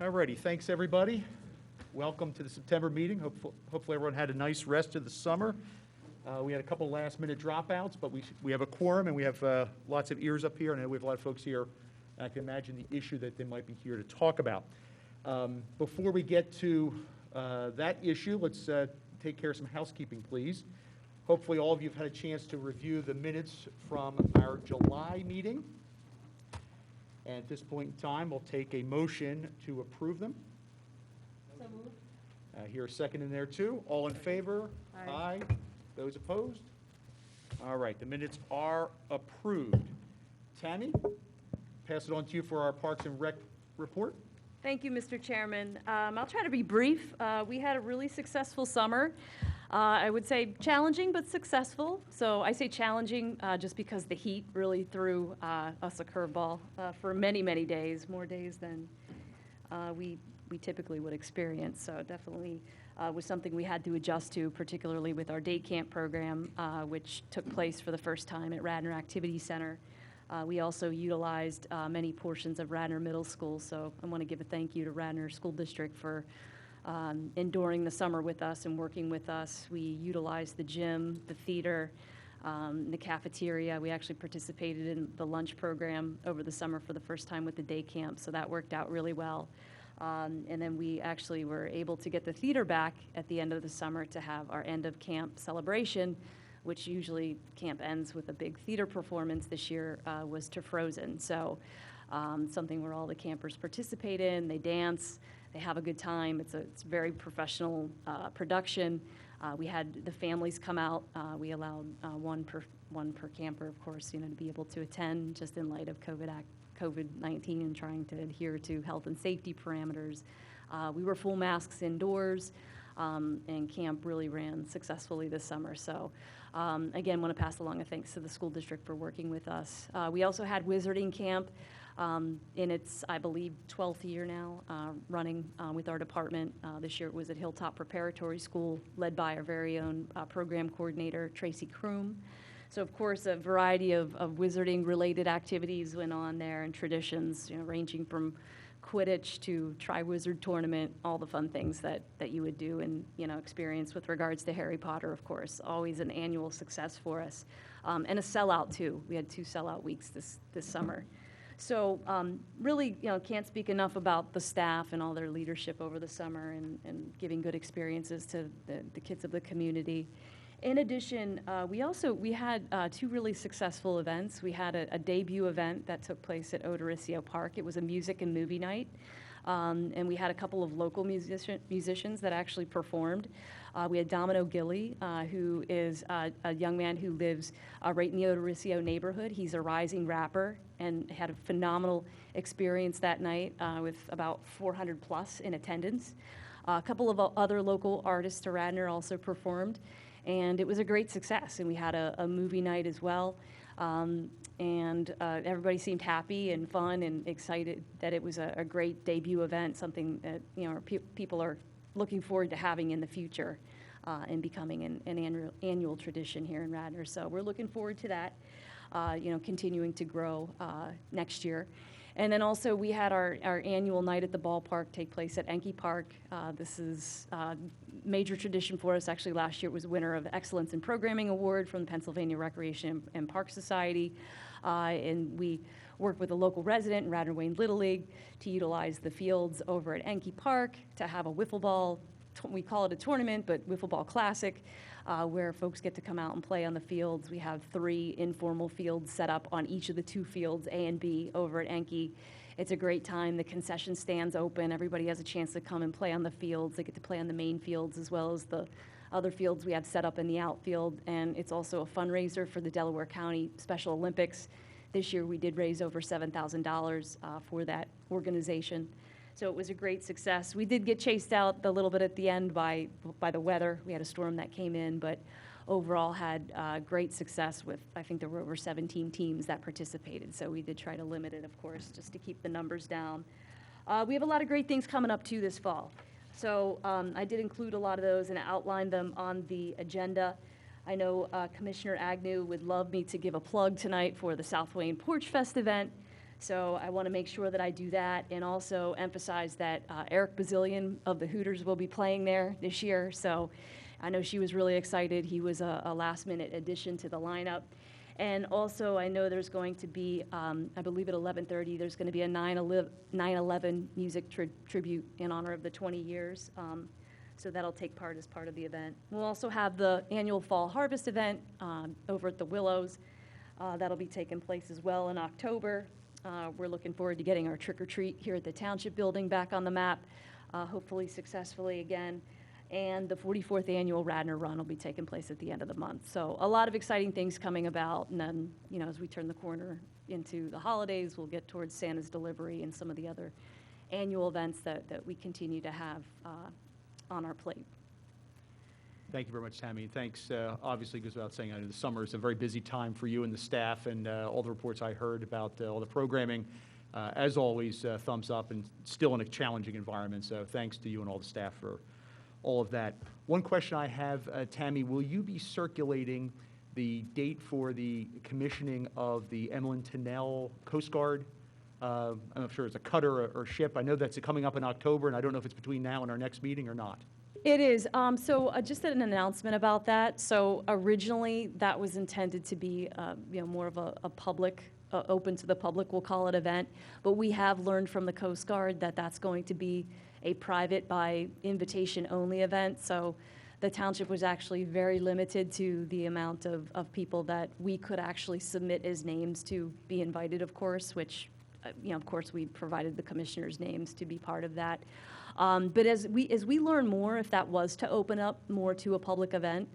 Alrighty, thanks everybody. Welcome to the September meeting. Hopefully everyone had a nice rest of the summer. We had a couple last-minute dropouts, but we have a quorum and we have lots of ears up here, and I know we have a lot of folks here. I can imagine the issue that they might be here to talk about. Before we get to that issue, let's take care of some housekeeping, please. Hopefully all of you have had a chance to review the minutes from our July meeting. And at this point in time, we'll take a motion to approve them. So moved. Here a second in there too. All in favor? Aye. Those opposed? All right, the minutes are approved. Tammy, pass it on to you for our Parks and Rec report. Thank you, Mr. Chairman. I'll try to be brief. We had a really successful summer. I would say challenging, but successful. So I say challenging just because the heat really threw us a curveball for many, many days, more days than we typically would experience. So definitely was something we had to adjust to, particularly with our day camp program, which took place for the first time at Radnor Activity Center. We also utilized many portions of Radnor Middle School, so I want to give a thank you to Radnor School District for enduring the summer with us and working with us. We utilized the gym, the theater, the cafeteria. We actually participated in the lunch program over the summer for the first time with the day camp, so that worked out really well. And then we actually were able to get the theater back at the end of the summer to have our end of camp celebration, which usually camp ends with a big theater performance. This year was to Frozen. So something where all the campers participate in, they dance, they have a good time. It's a very professional production. We had the families come out. We allowed one per camper, of course, to be able to attend just in light of COVID-19 and trying to adhere to health and safety parameters. We were full masks indoors. And camp really ran successfully this summer. So again, want to pass along a thanks to the school district for working with us. We also had Wizarding Camp in its, I believe, 12th year now, running with our department. This year it was at Hilltop Preparatory School, led by our very own program coordinator, Tracy Kroom. So of course, a variety of Wizarding-related activities went on there and traditions, ranging from Quidditch to Tri-Wizard Tournament, all the fun things that you would do and experience with regards to Harry Potter, of course. Always an annual success for us. And a sellout too. We had 2 sellout weeks this summer. So really, can't speak enough about the staff and all their leadership over the summer and giving good experiences to the kids of the community. In addition, we had 2 really successful events. We had a debut event that took place at Odoriceo Park. It was a music and movie night, and we had a couple of local musicians that actually performed. We had Domino Gilly, who is a young man who lives right in the Odoriceo neighborhood. He's a rising rapper and had a phenomenal experience that night with about 400 plus in attendance. A couple of other local artists to Radnor also performed. And it was a great success, and we had a movie night as well, and everybody seemed happy and fun and excited that it was a great debut event, something that people are looking forward to having in the future and becoming an annual tradition here in Radnor. So we're looking forward to that, continuing to grow next year. And then also we had our annual night at the ballpark take place at Enke Park. This is a major tradition for us. Actually, last year it was winner of Excellence in Programming Award from the Pennsylvania Recreation and Park Society. And we work with a local resident in Radnor Wayne Little League to utilize the fields over at Enke Park to have a wiffle ball, we call it a tournament, but wiffle ball classic, where folks get to come out and play on the fields. We have 3 informal fields set up on each of the 2 fields, A and B, over at Enke. It's a great time. The concession stand's open. Everybody has a chance to come and play on the fields. They get to play on the main fields as well as the other fields we have set up in the outfield. And it's also a fundraiser for the Delaware County Special Olympics. This year we did raise over $7,000 for that organization. So it was a great success. We did get chased out a little bit at the end by the weather. We had a storm that came in, but overall had great success with, I think there were over 17 teams that participated. So we did try to limit it, of course, just to keep the numbers down. We have a lot of great things coming up too this fall. So I did include a lot of those and outline them on the agenda. I know Commissioner Agnew would love me to give a plug tonight for the South Wayne Porch Fest event. So I want to make sure that I do that and also emphasize that Eric Bazillion of the Hooters will be playing there this year. So I know she was really excited. He was a last-minute addition to the lineup. And also, I know there's going to be, I believe at 11:30, there's going to be a 9/11 music tribute in honor of the 20 years. So that'll take part as part of the event. We'll also have the annual Fall Harvest event over at the Willows. That'll be taking place as well in October. We're looking forward to getting our trick-or-treat here at the Township building back on the map, hopefully successfully again. And the 44th annual Radnor Run will be taking place at the end of the month. So a lot of exciting things coming about. And then, as we turn the corner into the holidays, we'll get towards Santa's delivery and some of the other annual events that we continue to have on our plate. Thank you very much, Tammy. Thanks. Obviously, goes without saying, I know the summer is a very busy time for you and the staff, and all the reports I heard about all the programming, as always, thumbs up, and still in a challenging environment. So thanks to you and all the staff for all of that. One question I have, Tammy, will you be circulating the date for the commissioning of the Emlyn Tunnel Coast Guard? I'm not sure it's a cutter or ship. I know that's coming up in October, and I don't know if it's between now and our next meeting or not. It is. So just an announcement about that. So originally, that was intended to be, more of a public, open to the public, we'll call it, event. But we have learned from the Coast Guard that that's going to be a private by invitation only event. So the township was actually very limited to the amount of people that we could actually submit as names to be invited, of course, which, of course, we provided the commissioners' names to be part of that. But as we learn more, if that was to open up more to a public event,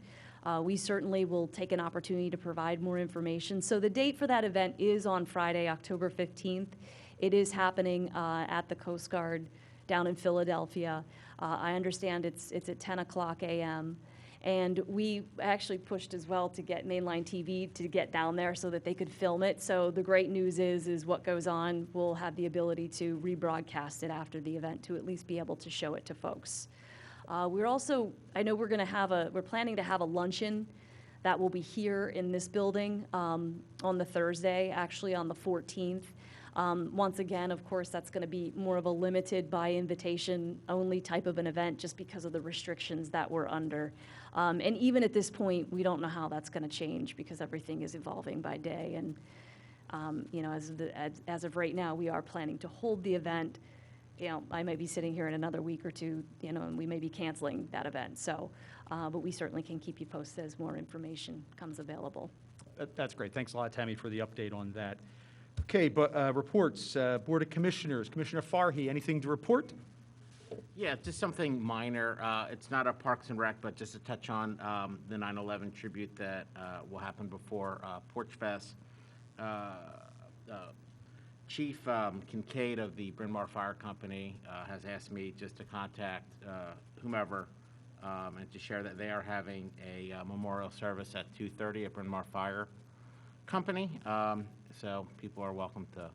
we certainly will take an opportunity to provide more information. So the date for that event is on Friday, October 15th. It is happening at the Coast Guard down in Philadelphia. I understand it's at 10 o'clock a.m. And we actually pushed as well to get mainline TV to get down there so that they could film it. So the great news is what goes on, we'll have the ability to rebroadcast it after the event to at least be able to show it to folks. We're also, I know we're planning to have a luncheon that will be here in this building on the Thursday, actually on the 14th. Once again, of course, that's going to be more of a limited by invitation only type of an event just because of the restrictions that we're under. And even at this point, we don't know how that's going to change because everything is evolving by day. And, as of right now, we are planning to hold the event. I might be sitting here in another week or two, and we may be canceling that event. So, but we certainly can keep you posted as more information comes available. That's great. Thanks a lot, Tammy, for the update on that. Okay, but reports, Board of Commissioners. Commissioner Farhi, anything to report? Yeah, just something minor. It's not a Parks and Rec, but just to touch on the 9/11 tribute that will happen before Porch Fest. Chief Kincaid of the Bryn Mawr Fire Company has asked me just to contact whomever and to share that they are having a memorial service at 2:30 at Bryn Mawr Fire Company. So people are welcome to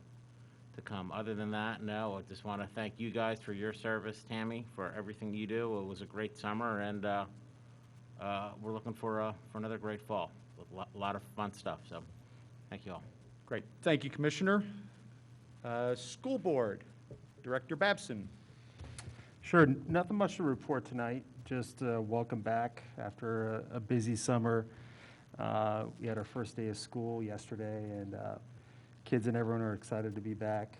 come. Other than that, no, I just want to thank you guys for your service, Tammy, for everything you do. It was a great summer, and we're looking for another great fall with a lot of fun stuff. So thank you all. Great. Thank you, Commissioner. School Board, Director Babson. Sure. Nothing much to report tonight. Just welcome back after a busy summer. We had our first day of school yesterday, and kids and everyone are excited to be back.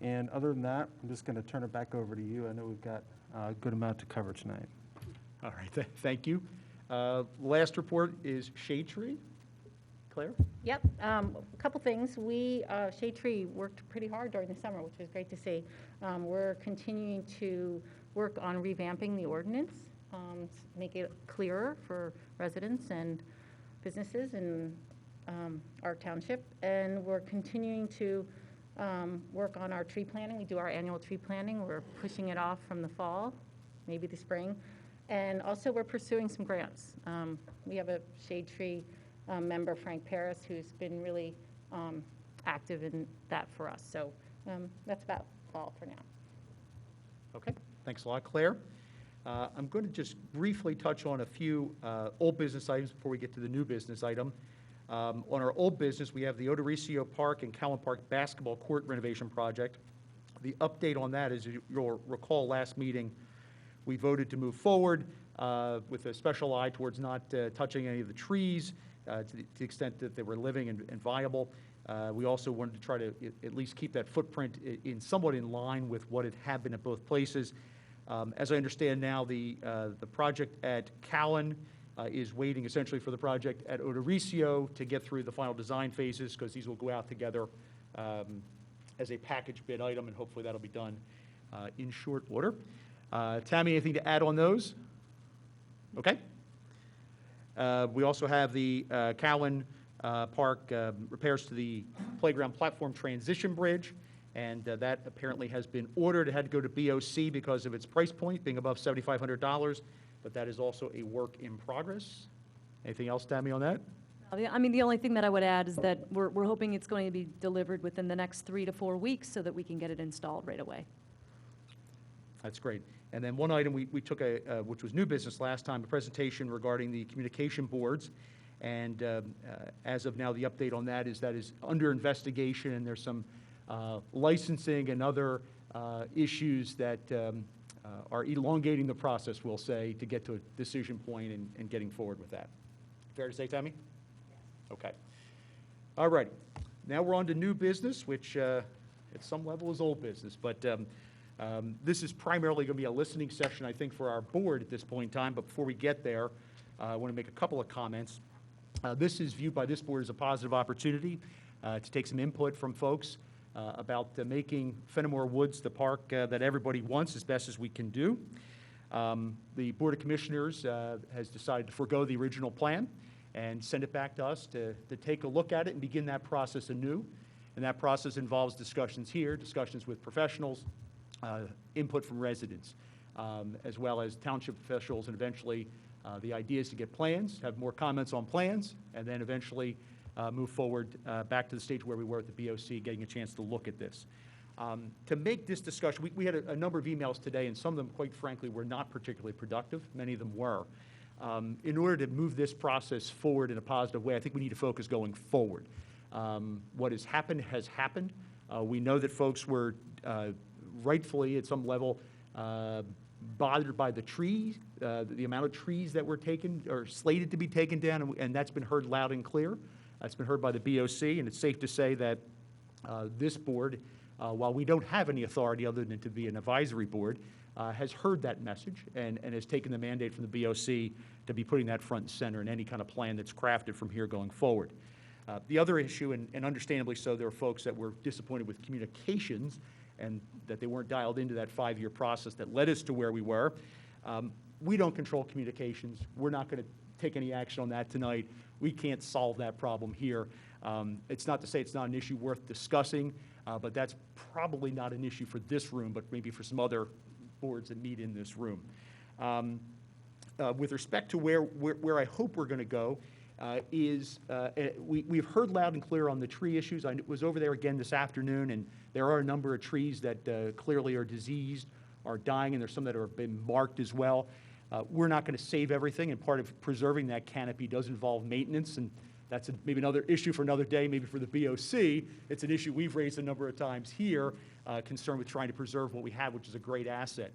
And other than that, I'm just going to turn it back over to you. I know we've got a good amount to cover tonight. All right, thank you. Last report is Shade Tree. Claire? Yep, a couple things. Shade Tree worked pretty hard during the summer, which was great to see. We're continuing to work on revamping the ordinance, make it clearer for residents and businesses in our township. And we're continuing to work on our tree planting. We do our annual tree planting. We're pushing it off from the fall, maybe the spring. And also we're pursuing some grants. We have a Shade Tree member, Frank Paris, who's been really active in that for us. So that's about all for now. Okay, thanks a lot, Claire. I'm going to just briefly touch on a few old business items before we get to the new business item. On our old business, we have the Odoricio Park and Cowan Park basketball court renovation project. The update on that is, you'll recall last meeting, we voted to move forward with a special eye towards not touching any of the trees to the extent that they were living and viable. We also wanted to try to at least keep that footprint somewhat in line with what it had been at both places. As I understand now, the project at Cowan is waiting essentially for the project at Odoricio to get through the final design phases, because these will go out together as a package bid item, and hopefully that'll be done in short order. Tammy, anything to add on those? Okay. We also have the Cowan Park repairs to the playground platform transition bridge, and that apparently has been ordered. It had to go to BOC because of its price point being above $7,500, but that is also a work in progress. Anything else, Tammy, on that? I mean, the only thing that I would add is that we're hoping it's going to be delivered within the next 3 to 4 weeks so that we can get it installed right away. That's great. And then one item we took, which was new business last time, a presentation regarding the communication boards. And as of now, the update on that is under investigation, and there's some licensing and other issues that are elongating the process, we'll say, to get to a decision point and getting forward with that. Fair to say, Tammy? Okay. All right. Now we're on to new business, which at some level is old business. But this is primarily going to be a listening session, I think, for our board at this point in time. But before we get there, I want to make a couple of comments. This is viewed by this board as a positive opportunity to take some input from folks about making Fenimore Woods the park that everybody wants as best as we can do. The Board of Commissioners has decided to forego the original plan and send it back to us to take a look at it and begin that process anew. And that process involves discussions here, discussions with professionals, input from residents, as well as township officials, and eventually the idea is to get plans, have more comments on plans, and then eventually move forward back to the stage where we were at the BOC, getting a chance to look at this. To make this discussion, we had a number of emails today, and some of them, quite frankly, were not particularly productive. Many of them were. In order to move this process forward in a positive way, I think we need to focus going forward. What has happened has happened. We know that folks were rightfully, at some level, bothered by the trees, the amount of trees that were taken or slated to be taken down, and that's been heard loud and clear. That's been heard by the BOC, and it's safe to say that this board, while we don't have any authority other than to be an advisory board, has heard that message and has taken the mandate from the BOC to be putting that front and center in any kind of plan that's crafted from here going forward. The other issue, and understandably so, there are folks that were disappointed with communications and that they weren't dialed into that 5-year process that led us to where we were. We don't control communications. We're not going to take any action on that tonight. We can't solve that problem here. It's not to say it's not an issue worth discussing, but that's probably not an issue for this room, but maybe for some other boards that meet in this room. With respect to where I hope we're going to go, we've heard loud and clear on the tree issues. I was over there again this afternoon, and there are a number of trees that clearly are diseased, are dying, and there's some that have been marked as well. We're not going to save everything, and part of preserving that canopy does involve maintenance, and that's maybe another issue for another day, maybe for the BOC. It's an issue we've raised a number of times here, concerned with trying to preserve what we have, which is a great asset.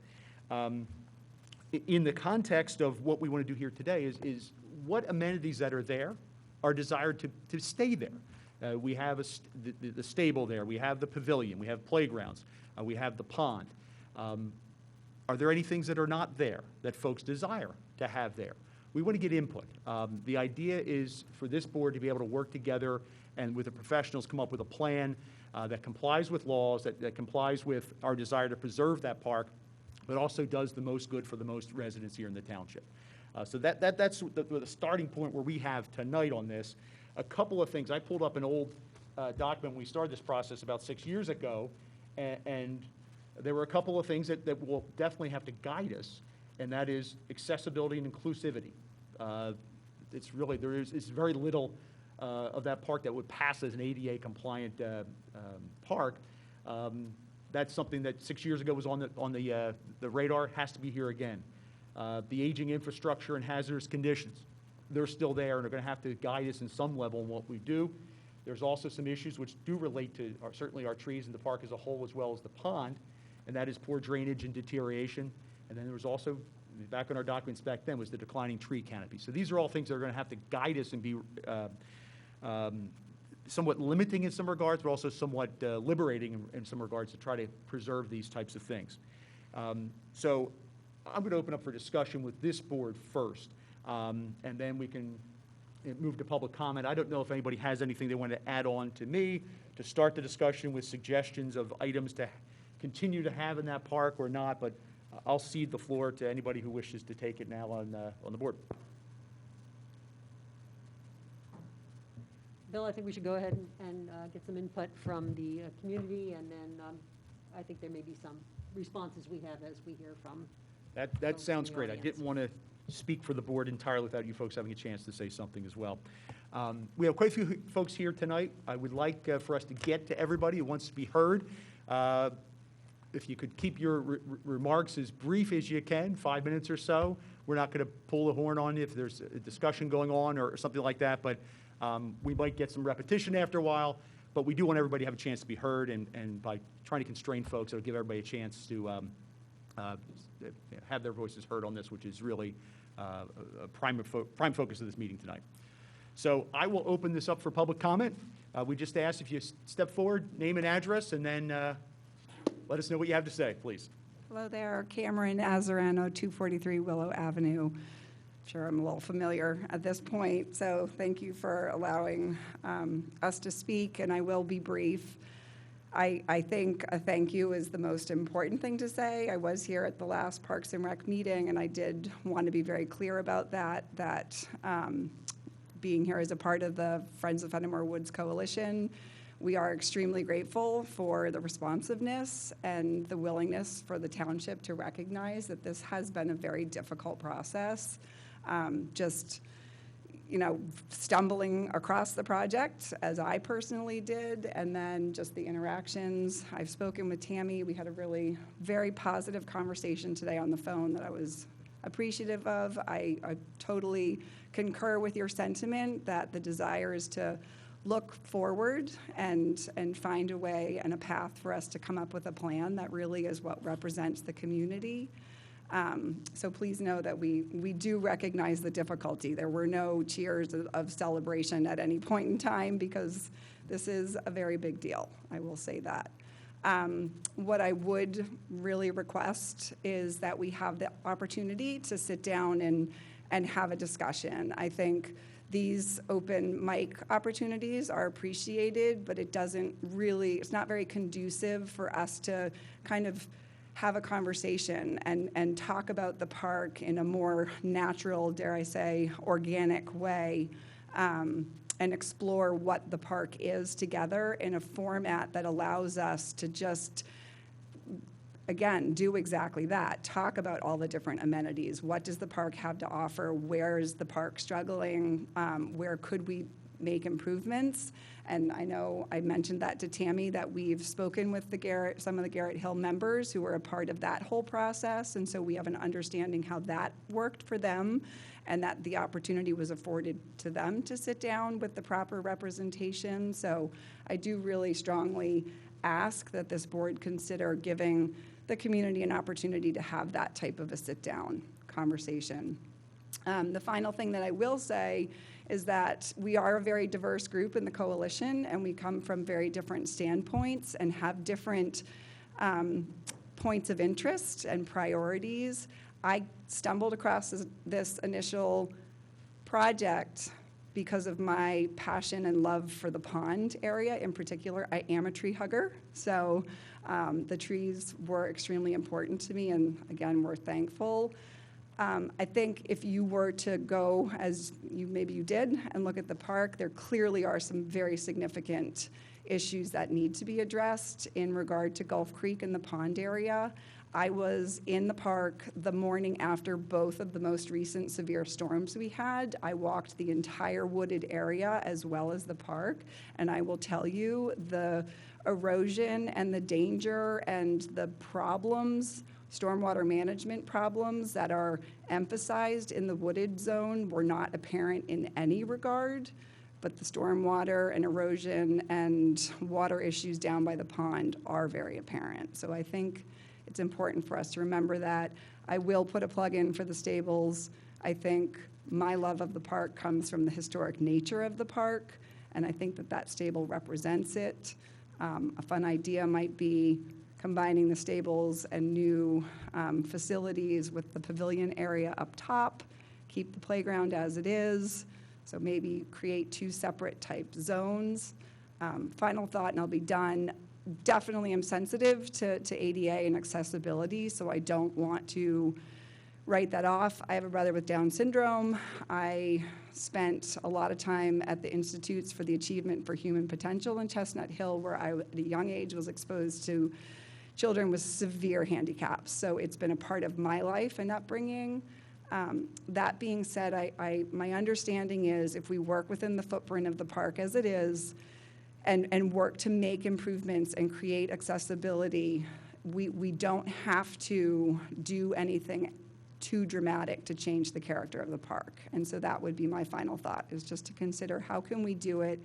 In the context of what we want to do here today is what amenities that are there are desired to stay there. We have the stable there, we have the pavilion, we have playgrounds, we have the pond. Are there any things that are not there that folks desire to have there? We want to get input. The idea is for this board to be able to work together and with the professionals come up with a plan that complies with laws, that complies with our desire to preserve that park, but also does the most good for the most residents here in the township. So that's the starting point where we have tonight on this. A couple of things. I pulled up an old document when we started this process about 6 years ago, and there were a couple of things that will definitely have to guide us, and that is accessibility and inclusivity. It's really, it's very little of that park that would pass as an ADA compliant park. That's something that 6 years ago was on the radar, has to be here again. The aging infrastructure and hazardous conditions. they're still there and are going to have to guide us in some level in what we do. There's also some issues which do relate to certainly our trees in the park as a whole, as well as the pond, and that is poor drainage and deterioration. And then there was also, back on our documents back then, was the declining tree canopy. So these are all things that are going to have to guide us and be somewhat limiting in some regards, but also somewhat liberating in some regards to try to preserve these types of things. So I'm going to open up for discussion with this board first, and then we can move to public comment. I don't know if anybody has anything they want to add on to me to start the discussion with suggestions of items to continue to have in that park or not, but I'll cede the floor to anybody who wishes to take it now on the board. Bill, I think we should go ahead and get some input from the community, and then I think there may be some responses we have as we hear from. That folks in sounds the great. I audience. didn't want to speak for the board entirely without you folks having a chance to say something as well. We have quite a few folks here tonight. I would like for us to get to everybody who wants to be heard. If you could keep your remarks as brief as you can, 5 minutes or so. We're not going to pull the horn on you if there's a discussion going on or something like that, but we might get some repetition after a while. But we do want everybody to have a chance to be heard, and by trying to constrain folks, it'll give everybody a chance to have their voices heard on this, which is really a prime focus of this meeting tonight. So I will open this up for public comment. We just ask if you step forward, name and address, and then let us know what you have to say, please. Hello there, Cameron Azarano, 243 Willow Avenue. Sure, I'm a little familiar at this point, so thank you for allowing us to speak, and I will be brief. I think a thank you is the most important thing to say. I was here at the last Parks and Rec meeting, and I did want to be very clear about that being here as a part of the Friends of Fenimore Woods Coalition, we are extremely grateful for the responsiveness and the willingness for the township to recognize that this has been a very difficult process. Stumbling across the project, as I personally did, and then just the interactions. I've spoken with Tammy. We had a really very positive conversation today on the phone that I was appreciative of. I totally concur with your sentiment that the desire is to look forward and find a way and a path for us to come up with a plan that really is what represents the community. So please know that we do recognize the difficulty. There were no cheers of celebration at any point in time because this is a very big deal, I will say that. What I would really request is that we have the opportunity to sit down and have a discussion. I think these open mic opportunities are appreciated, but it's not very conducive for us to kind of have a conversation and talk about the park in a more natural, dare I say, organic way, and explore what the park is together in a format that allows us to just, again, do exactly that. Talk about all the different amenities. What does the park have to offer? Where is the park struggling? Where could we make improvements? And I know I mentioned that to Tammy, that we've spoken with some of the Garrett Hill members who were a part of that whole process, and so we have an understanding how that worked for them, and that the opportunity was afforded to them to sit down with the proper representation. So I do really strongly ask that this board consider giving the community an opportunity to have that type of a sit-down conversation. The final thing that I will say is that we are a very diverse group in the coalition, and we come from very different standpoints and have different points of interest and priorities. I stumbled across this initial project because of my passion and love for the pond area in particular. I am a tree hugger, so the trees were extremely important to me, and again, we're thankful. I think if you were to go, as maybe you did, and look at the park, there clearly are some very significant issues that need to be addressed in regard to Gulf Creek and the pond area. I was in the park the morning after both of the most recent severe storms we had. I walked the entire wooded area as well as the park, and I will tell you the erosion and the danger and the problems stormwater management problems that are emphasized in the wooded zone were not apparent in any regard, but the stormwater and erosion and water issues down by the pond are very apparent. So I think it's important for us to remember that. I will put a plug in for the stables. I think my love of the park comes from the historic nature of the park, and I think that that stable represents it. A fun idea might be combining the stables and new facilities with the pavilion area up top, keep the playground as it is, so maybe create 2 separate type zones. Final thought, and I'll be done. Definitely am sensitive to ADA and accessibility, so I don't want to write that off. I have a brother with Down syndrome. I spent a lot of time at the Institutes for the Achievement for Human Potential in Chestnut Hill, where I, at a young age, was exposed to children with severe handicaps. So it's been a part of my life and upbringing. That being said, my understanding is if we work within the footprint of the park as it is and work to make improvements and create accessibility, we don't have to do anything too dramatic to change the character of the park. And so that would be my final thought, is just to consider how can we do it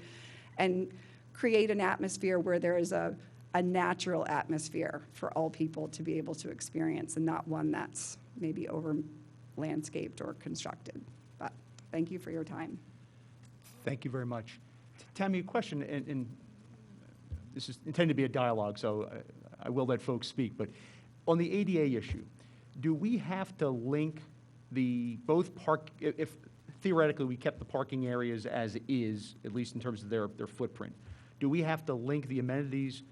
and create an atmosphere where there is a natural atmosphere for all people to be able to experience, and not one that's maybe over landscaped or constructed. But thank you for your time. Thank you very much. Tammy, a question, and this is intended to be a dialogue, so I will let folks speak, but on the ADA issue, do we have to link both park, if theoretically we kept the parking areas as is, at least in terms of their footprint, do we have to link the amenities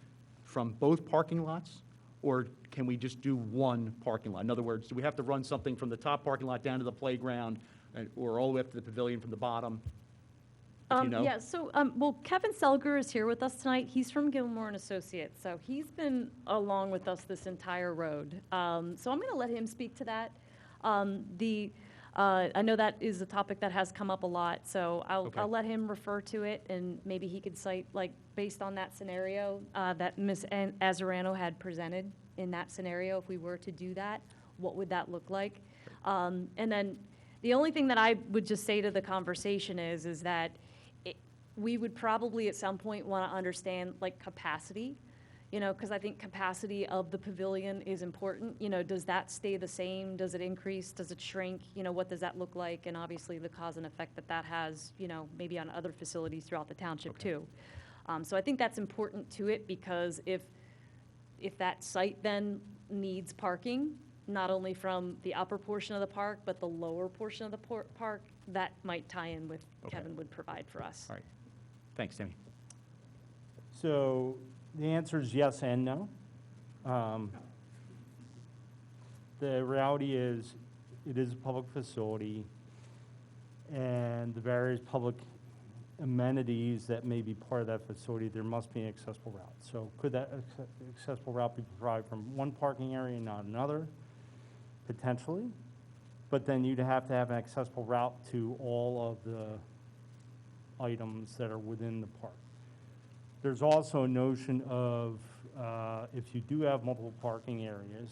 from both parking lots, or can we just do one parking lot? In other words, do we have to run something from the top parking lot down to the playground, or all the way up to the pavilion from the bottom? Do you know? Yeah, so, well, Kevin Selger is here with us tonight. He's from Gilmore and Associates, so he's been along with us this entire road. So I'm going to let him speak to that. I know that is a topic that has come up a lot, so I'll let him refer to it, and maybe he could cite, like, based on that scenario that Ms. Azzarano had presented in that scenario, if we were to do that, what would that look like? And then the only thing that I would just say to the conversation is that we would probably at some point want to understand, like, capacity, because I think capacity of the pavilion is important. Does that stay the same? Does it increase? Does it shrink? What does that look like? And obviously the cause and effect that has, maybe on other facilities throughout the township too. So I think that's important to it, because if that site then needs parking, not only from the upper portion of the park, but the lower portion of the park, that might tie in with Kevin would provide for us. All right. Thanks, Tammy. So the answer is yes and no. The reality is it is a public facility, and the various public amenities that may be part of that facility, there must be an accessible route. So could that accessible route be provided from one parking area and not another? Potentially. But then you'd have to have an accessible route to all of the items that are within the park. There's also a notion of, if you do have multiple parking areas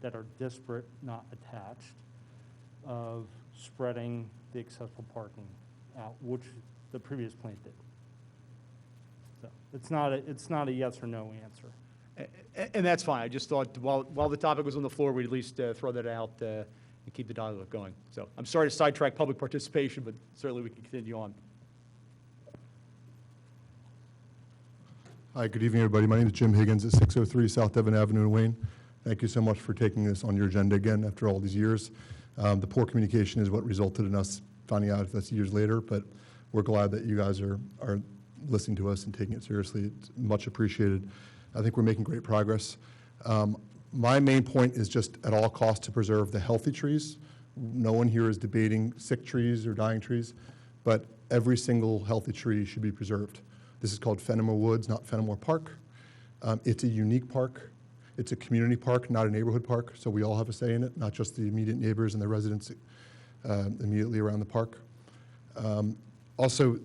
that are disparate, not attached, of spreading the accessible parking out, which the previous plan did. So it's not a yes or no answer. And that's fine. I just thought while the topic was on the floor, we'd at least throw that out and keep the dialogue going. So I'm sorry to sidetrack public participation, but certainly we can continue on. Hi, good evening, everybody. My name is Jim Higgins at 603 South Devon Avenue in Wayne. Thank you so much for taking this on your agenda again after all these years. The poor communication is what resulted in us finding out this years later, but we're glad that you guys are listening to us and taking it seriously. It's much appreciated. I think we're making great progress. My main point is just at all costs to preserve the healthy trees. No one here is debating sick trees or dying trees, but every single healthy tree should be preserved. This is called Fenimore Woods, not Fenimore Park. It's a unique park. It's a community park, not a neighborhood park, so we all have a say in it, not just the immediate neighbors and the residents immediately around the park. Also,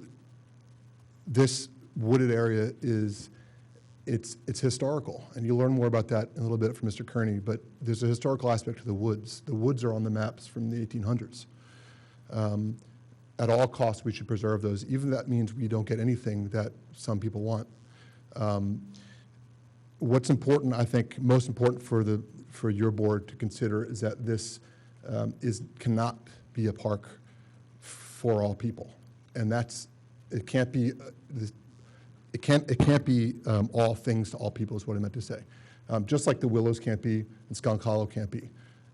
this wooded area is it's historical, and you'll learn more about that in a little bit from Mr. Kearney, but there's a historical aspect to the woods. The woods are on the maps from the 1800s. At all costs, we should preserve those, even if that means we don't get anything that some people want. What's important, I think, most important for your board to consider is that this cannot be a park for all people, and it can't be it can't be all things to all people is what I meant to say. Just like the Willows can't be and Skunk Hollow can't be,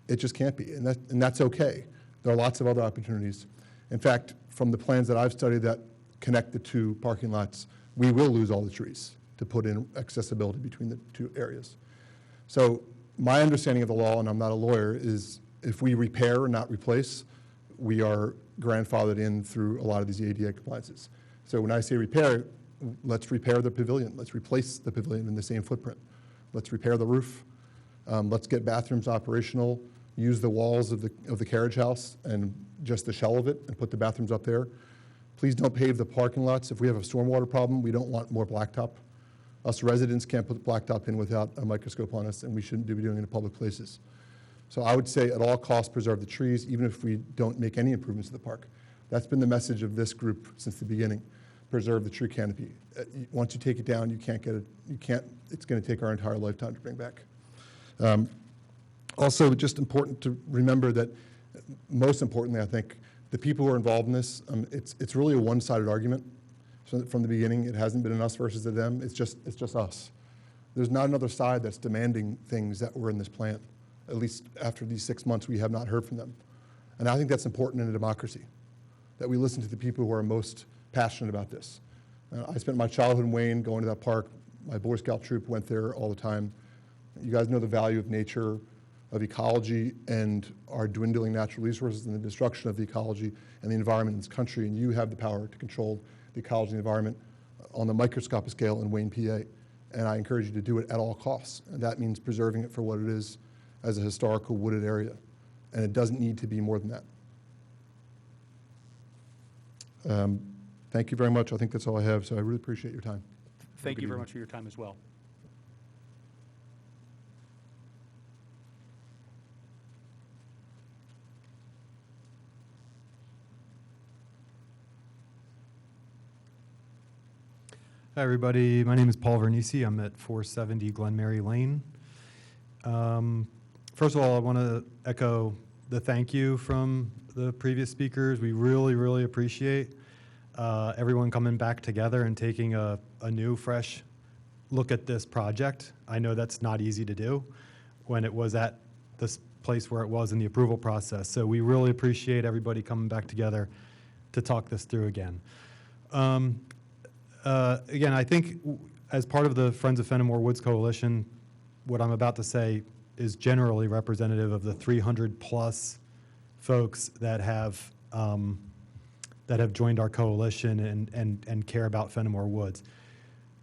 it just can't be, and that's okay. There are lots of other opportunities. In fact, from the plans that I've studied that connect the two parking lots, we will lose all the trees to put in accessibility between the two areas. So my understanding of the law, and I'm not a lawyer, is if we repair and not replace, we are grandfathered in through a lot of these ADA compliances. So when I say repair, let's repair the pavilion. Let's replace the pavilion in the same footprint. Let's repair the roof. Let's get bathrooms operational. Use the walls of the carriage house and just the shell of it and put the bathrooms up there. Please don't pave the parking lots. If we have a stormwater problem, we don't want more blacktop. Us residents can't put blacktop in without a microscope on us, and we shouldn't be doing it in public places. So I would say at all costs preserve the trees, even if we don't make any improvements to the park. That's been the message of this group since the beginning. Preserve the tree canopy. Once you take it down, you can't get it. It's going to take our entire lifetime to bring back. Also, just important to remember that, most importantly, I think, the people who are involved in this, it's really a one-sided argument. So from the beginning, it hasn't been an us versus a them. It's just us. There's not another side that's demanding things that were in this plan. At least after these 6 months, we have not heard from them. And I think that's important in a democracy, that we listen to the people who are most passionate about this. I spent my childhood in Wayne going to that park. My Boy Scout troop went there all the time. You guys know the value of nature, of ecology, and our dwindling natural resources and the destruction of the ecology and the environment in this country, and you have the power to control the ecology and the environment on the microscopic scale in Wayne, PA. And I encourage you to do it at all costs. And that means preserving it for what it is as a historical wooded area. And it doesn't need to be more than that. Thank you very much. I think that's all I have, so I really appreciate your time. Thank you very much for your time as well. Hi, everybody. My name is Paul Vernisi. I'm at 470 Glen Mary Lane. First of all, I want to echo the thank you from the previous speakers. We really, really appreciate everyone coming back together and taking a new, fresh look at this project. I know that's not easy to do when it was at this place where it was in the approval process. So we really appreciate everybody coming back together to talk this through again. Again, I think as part of the Friends of Fenimore Woods Coalition, what I'm about to say is generally representative of the 300+ folks that have joined our coalition and care about Fenimore Woods.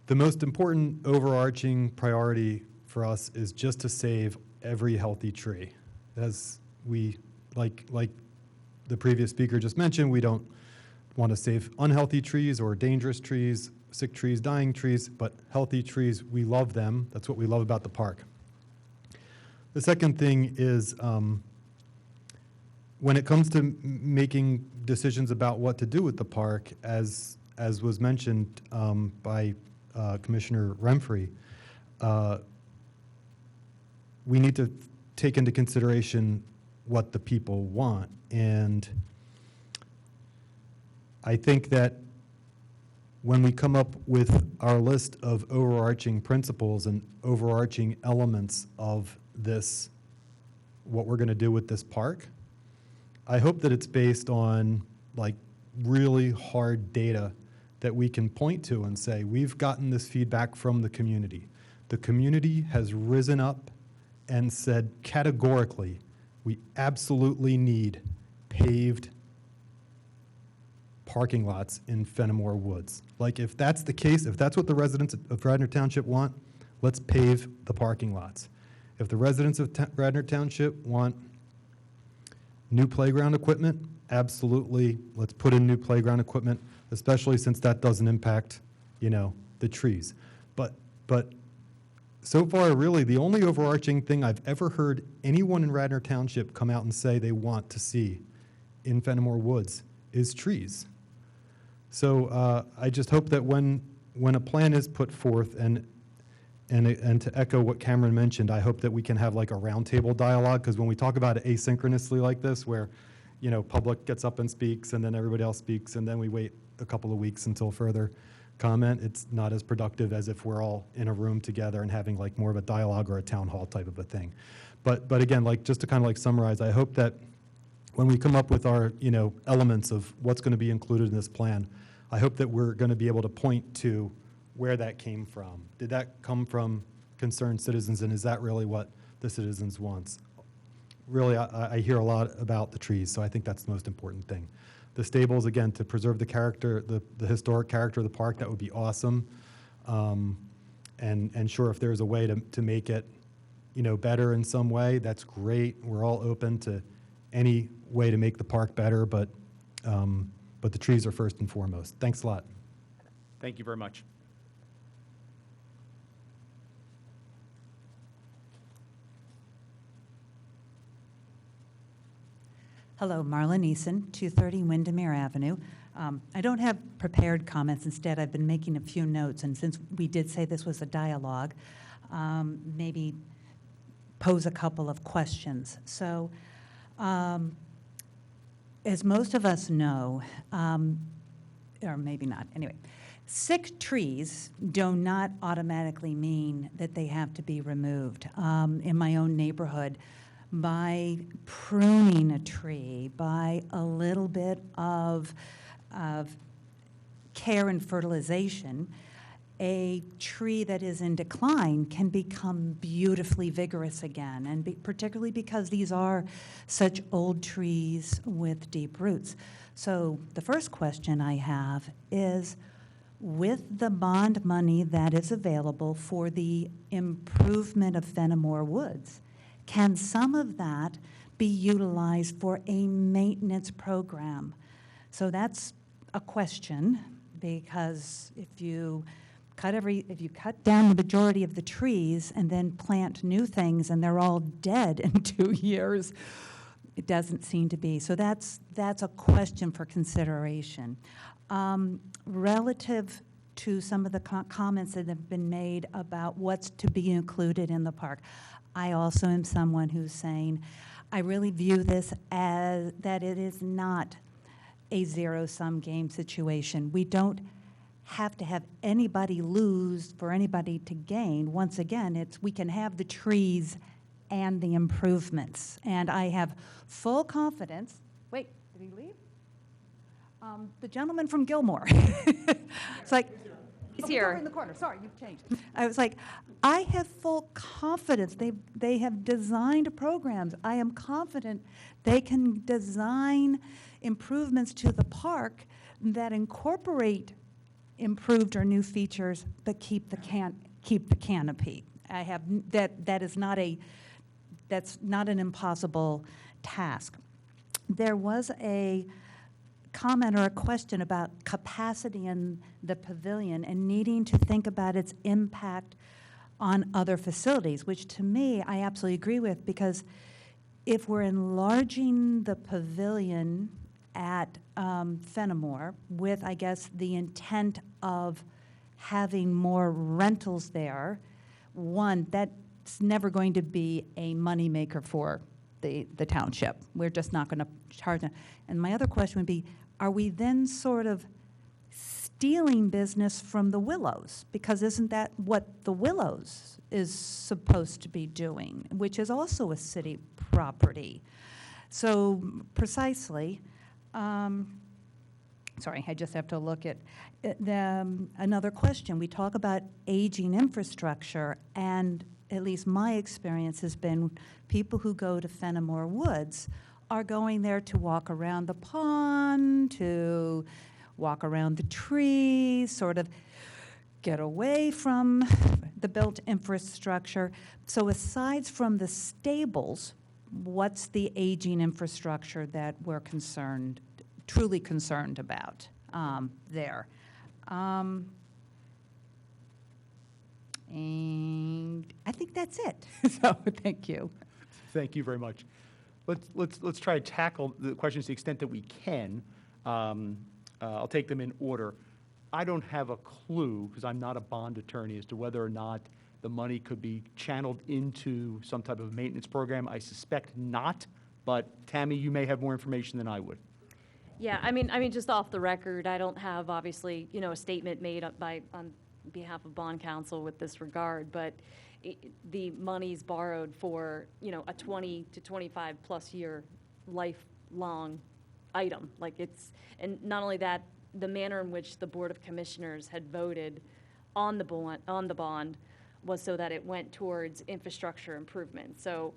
The most important overarching priority for us is just to save every healthy tree. As we, like the previous speaker just mentioned, we don't want to save unhealthy trees or dangerous trees, sick trees, dying trees, but healthy trees, we love them. That's what we love about the park. The second thing is when it comes to making decisions about what to do with the park, as was mentioned by Commissioner Remfry, we need to take into consideration what the people want. And I think that when we come up with our list of overarching principles and overarching elements of this, what we're going to do with this park, I hope that it's based on like really hard data that we can point to and say, we've gotten this feedback from the community. The community has risen up and said categorically, we absolutely need paved parking lots in Fenimore Woods. Like if that's the case, if that's what the residents of Radnor Township want, let's pave the parking lots. If the residents of Radnor Township want new playground equipment, absolutely, let's put in new playground equipment, especially since that doesn't impact, the trees. But so far, really, the only overarching thing I've ever heard anyone in Radnor Township come out and say they want to see in Fenimore Woods is trees. So I just hope that when a plan is put forth, and to echo what Cameron mentioned, I hope that we can have like a roundtable dialogue, because when we talk about it asynchronously like this, where public gets up and speaks, and then everybody else speaks, and then we wait a couple of weeks until further comment, it's not as productive as if we're all in a room together and having like more of a dialogue or a town hall type of a thing. But again, like just to kind of like summarize, I hope that when we come up with our elements of what's going to be included in this plan, I hope that we're going to be able to point to where that came from. Did that come from concerned citizens, and is that really what the citizens wants? Really, I hear a lot about the trees, so I think that's the most important thing. The stables, again, to preserve the character, the historic character of the park, that would be awesome. And sure, if there's a way to make it, better in some way, that's great. We're all open to any way to make the park better, but the trees are first and foremost. Thanks a lot. Thank you very much. Hello, Marla Neeson, 230 Windermere Avenue. I don't have prepared comments. Instead, I've been making a few notes, and since we did say this was a dialogue, maybe pose a couple of questions. So, as most of us know, or maybe not, anyway, sick trees do not automatically mean that they have to be removed. In my own neighborhood, by pruning a tree, by a little bit of care and fertilization, a tree that is in decline can become beautifully vigorous again, and particularly because these are such old trees with deep roots. So the first question I have is, with the bond money that is available for the improvement of Fenimore Woods, can some of that be utilized for a maintenance program? So that's a question, because if you cut down the majority of the trees and then plant new things and they're all dead in 2 years, it doesn't seem to be. So that's a question for consideration. Relative to some of the comments that have been made about what's to be included in the park, I also am someone who's saying, I really view this as that it is not a zero-sum game situation. We don't have to have anybody lose for anybody to gain. Once again, we can have the trees and the improvements. And I have full confidence. Wait, did he leave? The gentleman from Gilmore. It's like, He's here. Over in the corner. Sorry, you've changed. I was like, I have full confidence. They have designed programs. I am confident they can design improvements to the park that incorporate improved or new features, but keep the canopy. I have that's not an impossible task. There was a comment or a question about capacity in the pavilion and needing to think about its impact on other facilities, which to me I absolutely agree with, because if we're enlarging the pavilion at Fenimore with, I guess, the intent of having more rentals there, one, that's never going to be a moneymaker for the township. We're just not going to charge them. And my other question would be, are we then sort of stealing business from the Willows? Because isn't that what the Willows is supposed to be doing, which is also a city property? So precisely, sorry, I just have to look at another question. We talk about aging infrastructure, and at least my experience has been people who go to Fenimore Woods are going there to walk around the pond, to walk around the trees, sort of get away from the built infrastructure. So aside from the stables, what's the aging infrastructure that we're truly concerned about there? And that's it. So, thank you. Thank you very much. Let's try to tackle the questions to the extent that we can. I'll take them in order. I don't have a clue, because I'm not a bond attorney, as to whether or not the money could be channeled into some type of maintenance program. I suspect not, but Tammy, you may have more information than I would. Yeah, I mean, just off the record, I don't have, obviously, a statement made up on behalf of bond counsel with this regard, but the money's borrowed for, a 20 to 25 plus year lifelong item. And not only that, the manner in which the Board of Commissioners had voted on the bond was so that it went towards infrastructure improvement. So,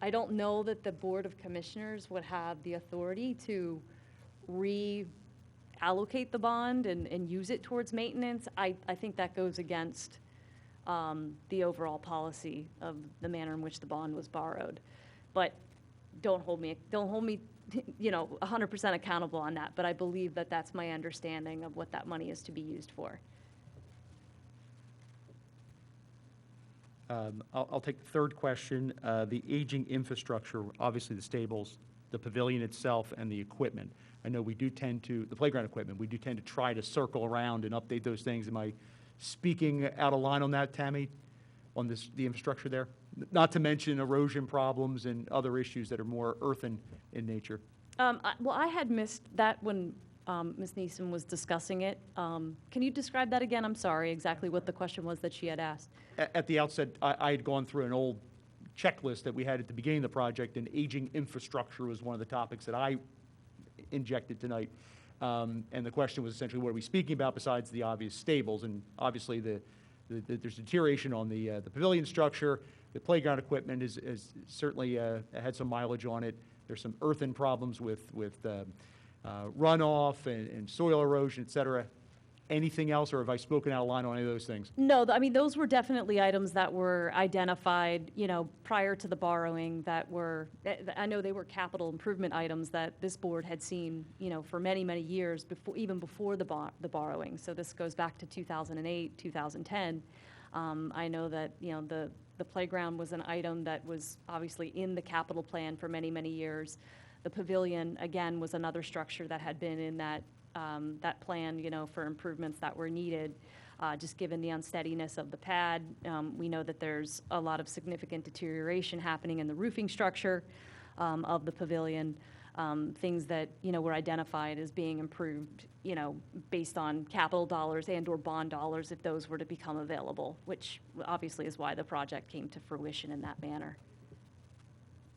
I don't know that the Board of Commissioners would have the authority to reallocate the bond and use it towards maintenance. I think that goes against the overall policy of the manner in which the bond was borrowed. But don't hold me 100% accountable on that, but I believe that that's my understanding of what that money is to be used for. I'll take the third question. The aging infrastructure, obviously the stables, the pavilion itself, and the equipment. I know we do tend to, the playground equipment, we do tend to try to circle around and update those things. Am I speaking out of line on that, Tammy, on the infrastructure there? Not to mention erosion problems and other issues that are more earthen in nature. Well, I had missed that when Ms. Neeson was discussing it. Can you describe that again? I'm sorry, exactly what the question was that she had asked. At the outset, I had gone through an old checklist that we had at the beginning of the project, and aging infrastructure was one of the topics that I injected tonight. And the question was essentially, what are we speaking about besides the obvious stables? And obviously, there's deterioration on the pavilion structure. The playground equipment is certainly had some mileage on it. There's some earthen problems with runoff and soil erosion, et cetera. Anything else, or have I spoken out of line on any of those things? No, I mean, those were definitely items that were identified, prior to the borrowing that were, I know they were capital improvement items that this board had seen, for many, many years, even before the borrowing. So this goes back to 2008, 2010. I know that, the playground was an item that was obviously in the capital plan for many, many years. The pavilion, again, was another structure that had been in that plan, for improvements that were needed. Just given the unsteadiness of the pad, we know that there's a lot of significant deterioration happening in the roofing structure of the pavilion. Things that, were identified as being improved, based on capital dollars and/or bond dollars if those were to become available, which obviously is why the project came to fruition in that manner.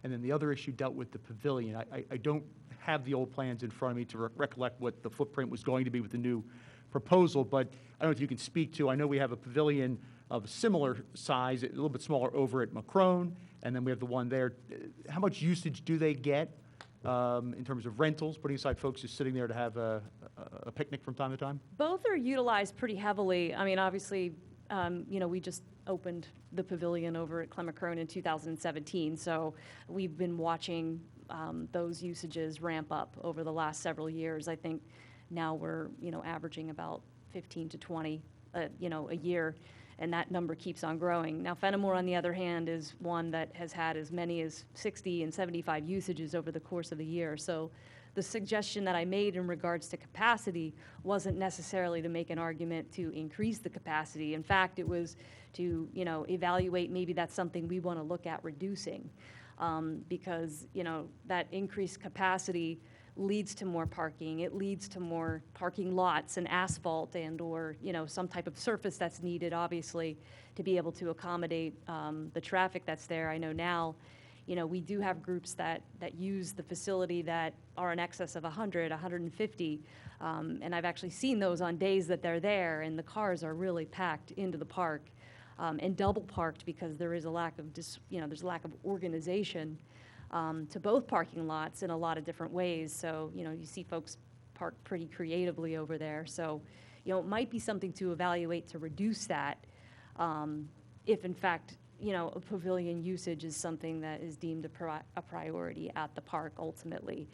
And then the other issue dealt with the pavilion. I don't have the old plans in front of me to recollect what the footprint was going to be with the new proposal, but I don't know if you can speak to, I know we have a pavilion of a similar size, a little bit smaller over at Macrone, and then we have the one there. How much usage do they get in terms of rentals, putting aside folks just sitting there to have a picnic from time to time? Both are utilized pretty heavily. I mean, obviously, we just opened the pavilion over at Clemacrone in 2017, so we've been watching those usages ramp up over the last several years. I think now we're, averaging about 15 to 20, a year, and that number keeps on growing. Now, Fenimore, on the other hand, is one that has had as many as 60 and 75 usages over the course of the year. So the suggestion that I made in regards to capacity wasn't necessarily to make an argument to increase the capacity. In fact, it was to, evaluate maybe that's something we want to look at reducing, because, that increased capacity leads to more parking. It leads to more parking lots and asphalt and/or, some type of surface that's needed, obviously, to be able to accommodate the traffic that's there. I know now, we do have groups that use the facility that are in excess of 100, 150, and I've actually seen those on days that they're there, and the cars are really packed into the park, and double parked because there is a lack of there's a lack of organization to both parking lots in a lot of different ways. So, you see folks park pretty creatively over there. So, it might be something to evaluate to reduce that if, in fact, a pavilion usage is something that is deemed a priority at the park ultimately.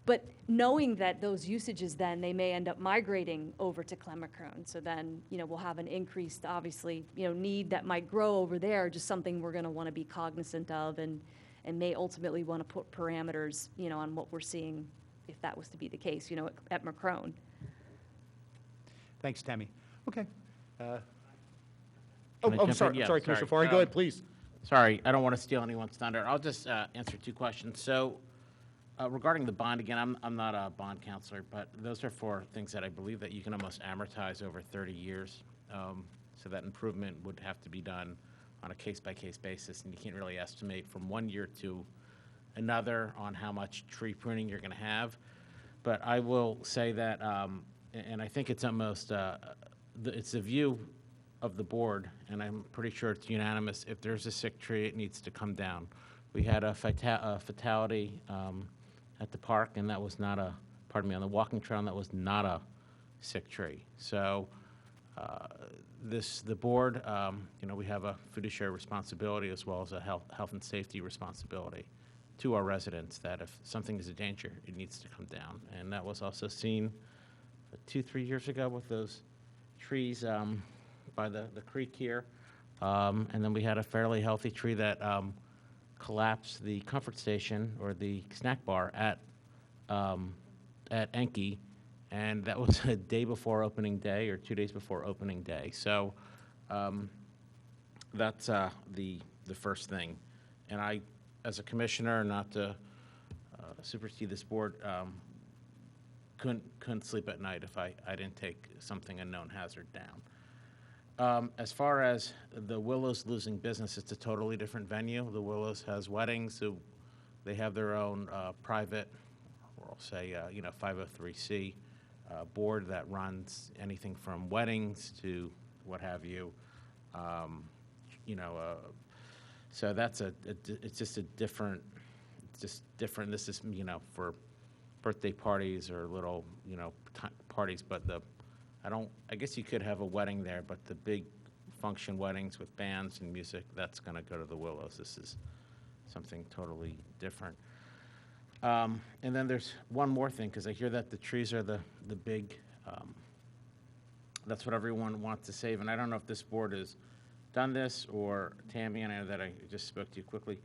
But knowing that those usages then, they may end up migrating over to Clemacrone. So then, we'll have an increased, obviously, need that might grow over there, just something we're going to want to be cognizant of and may ultimately want to put parameters, on what we're seeing if that was to be the case, at Macrone. Thanks, Tammy. Okay. Can I I'm jump in? sorry, Yeah, sorry, Commissioner sorry. Farhi, go ahead, please. Sorry, I don't want to steal anyone's thunder. I'll just answer two questions. So regarding the bond, again, I'm not a bond counselor, but those are for things that I believe that you can almost amortize over 30 years. So that improvement would have to be done on a case-by-case basis, and you can't really estimate from one year to another on how much tree pruning you're going to have. But I will say that, and I think it's almost, it's the view of the board, and I'm pretty sure it's unanimous, if there's a sick tree, it needs to come down. We had a fatality at the park, and that was not a, on the walking trail, and that was not a sick tree. So the board, we have a fiduciary responsibility as well as a health and safety responsibility to our residents that if something is a danger, it needs to come down. And that was also seen 2-3 years ago with those trees by the creek here. And then we had a fairly healthy tree that collapsed the comfort station or the snack bar at Enki, and that was a day before opening day or 2 days before opening day. So that's the first thing. And I, as a commissioner, not to supersede this board, couldn't sleep at night if I didn't take something, a known hazard, down. As far as the Willows losing business, it's a totally different venue. The Willows has weddings, so they have their own private, or I'll say, 503C board that runs anything from weddings to what have you. So that's it's just a different, This is, for birthday parties or little, parties, but I guess you could have a wedding there, but the big function weddings with bands and music, that's going to go to the Willows. This is something totally different. And then there's one more thing, because I hear that the trees are the big, that's what everyone wants to save. And I don't know if this board has done this, or Tammy, and I know that I just spoke to you quickly.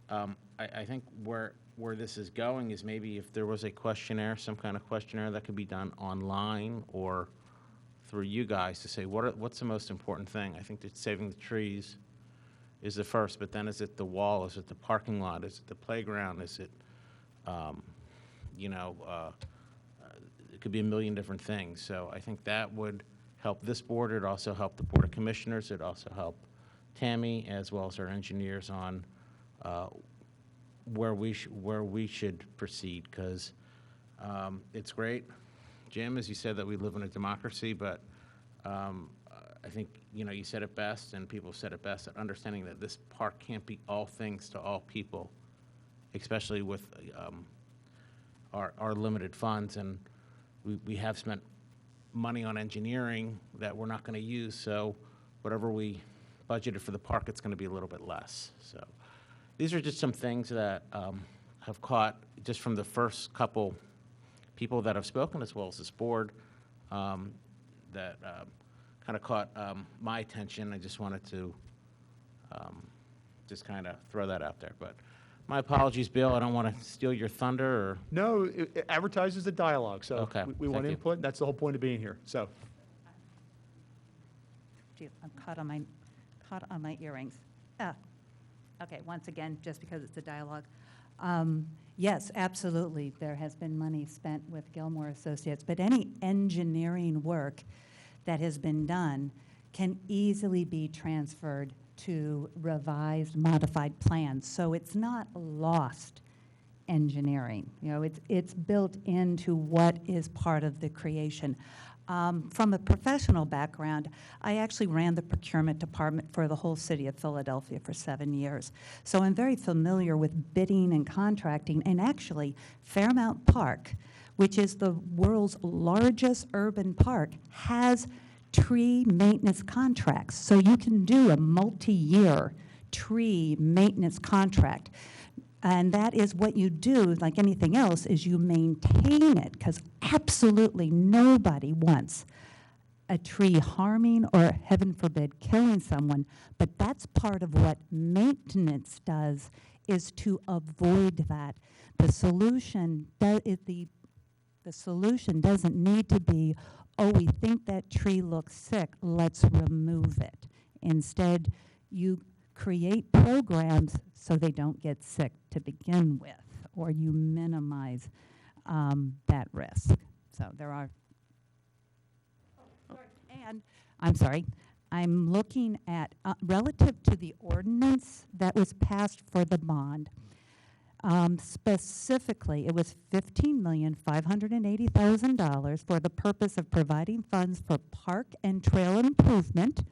I think where this is going is maybe if there was a questionnaire, some kind of questionnaire that could be done online or through you guys to say, what's the most important thing? I think that saving the trees is the first, but then is it the wall? Is it the parking lot? Is it the playground? Is it, it could be a million different things. So I think that would help this board. It'd also help the Board of Commissioners. It'd also help Tammy as well as our engineers on where we should proceed, because it's great, Jim, as you said, that we live in a democracy, but I think, you said it best, and people said it best, that understanding that this park can't be all things to all people, especially with our limited funds, and we have spent money on engineering that we're not going to use, so whatever we budgeted for the park, it's going to be a little bit less. So these are just some things that have caught, just from the first couple people that have spoken, as well as this board, that kind of caught my attention. I just wanted to just kind of throw that out there. But my apologies, Bill. I don't want to steal your thunder. Or No, it advertises the dialogue, so Okay, we want thank you. input. That's the whole point of being here, so. Gee, I'm caught on my earrings. Okay, once again, just because it's a dialogue. Yes, absolutely, there has been money spent with Gilmore Associates, but any engineering work that has been done can easily be transferred to revised, modified plans. So it's not lost engineering. It's built into what is part of the creation. From a professional background, I actually ran the procurement department for the whole city of Philadelphia for 7 years. So I'm very familiar with bidding and contracting, and actually Fairmount Park, which is the world's largest urban park, has tree maintenance contracts. So you can do a multi-year tree maintenance contract. And that is what you do, like anything else, is you maintain it, because absolutely nobody wants a tree harming or, heaven forbid, killing someone. But that's part of what maintenance does, is to avoid that. The solution, the solution doesn't need to be, oh, we think that tree looks sick, let's remove it. Instead, you create programs so they don't get sick to begin with, or you minimize that risk. So there are, and I'm sorry, I'm looking at, relative to the ordinance that was passed for the bond, specifically, it was $15,580,000 for the purpose of providing funds for park and trail improvement,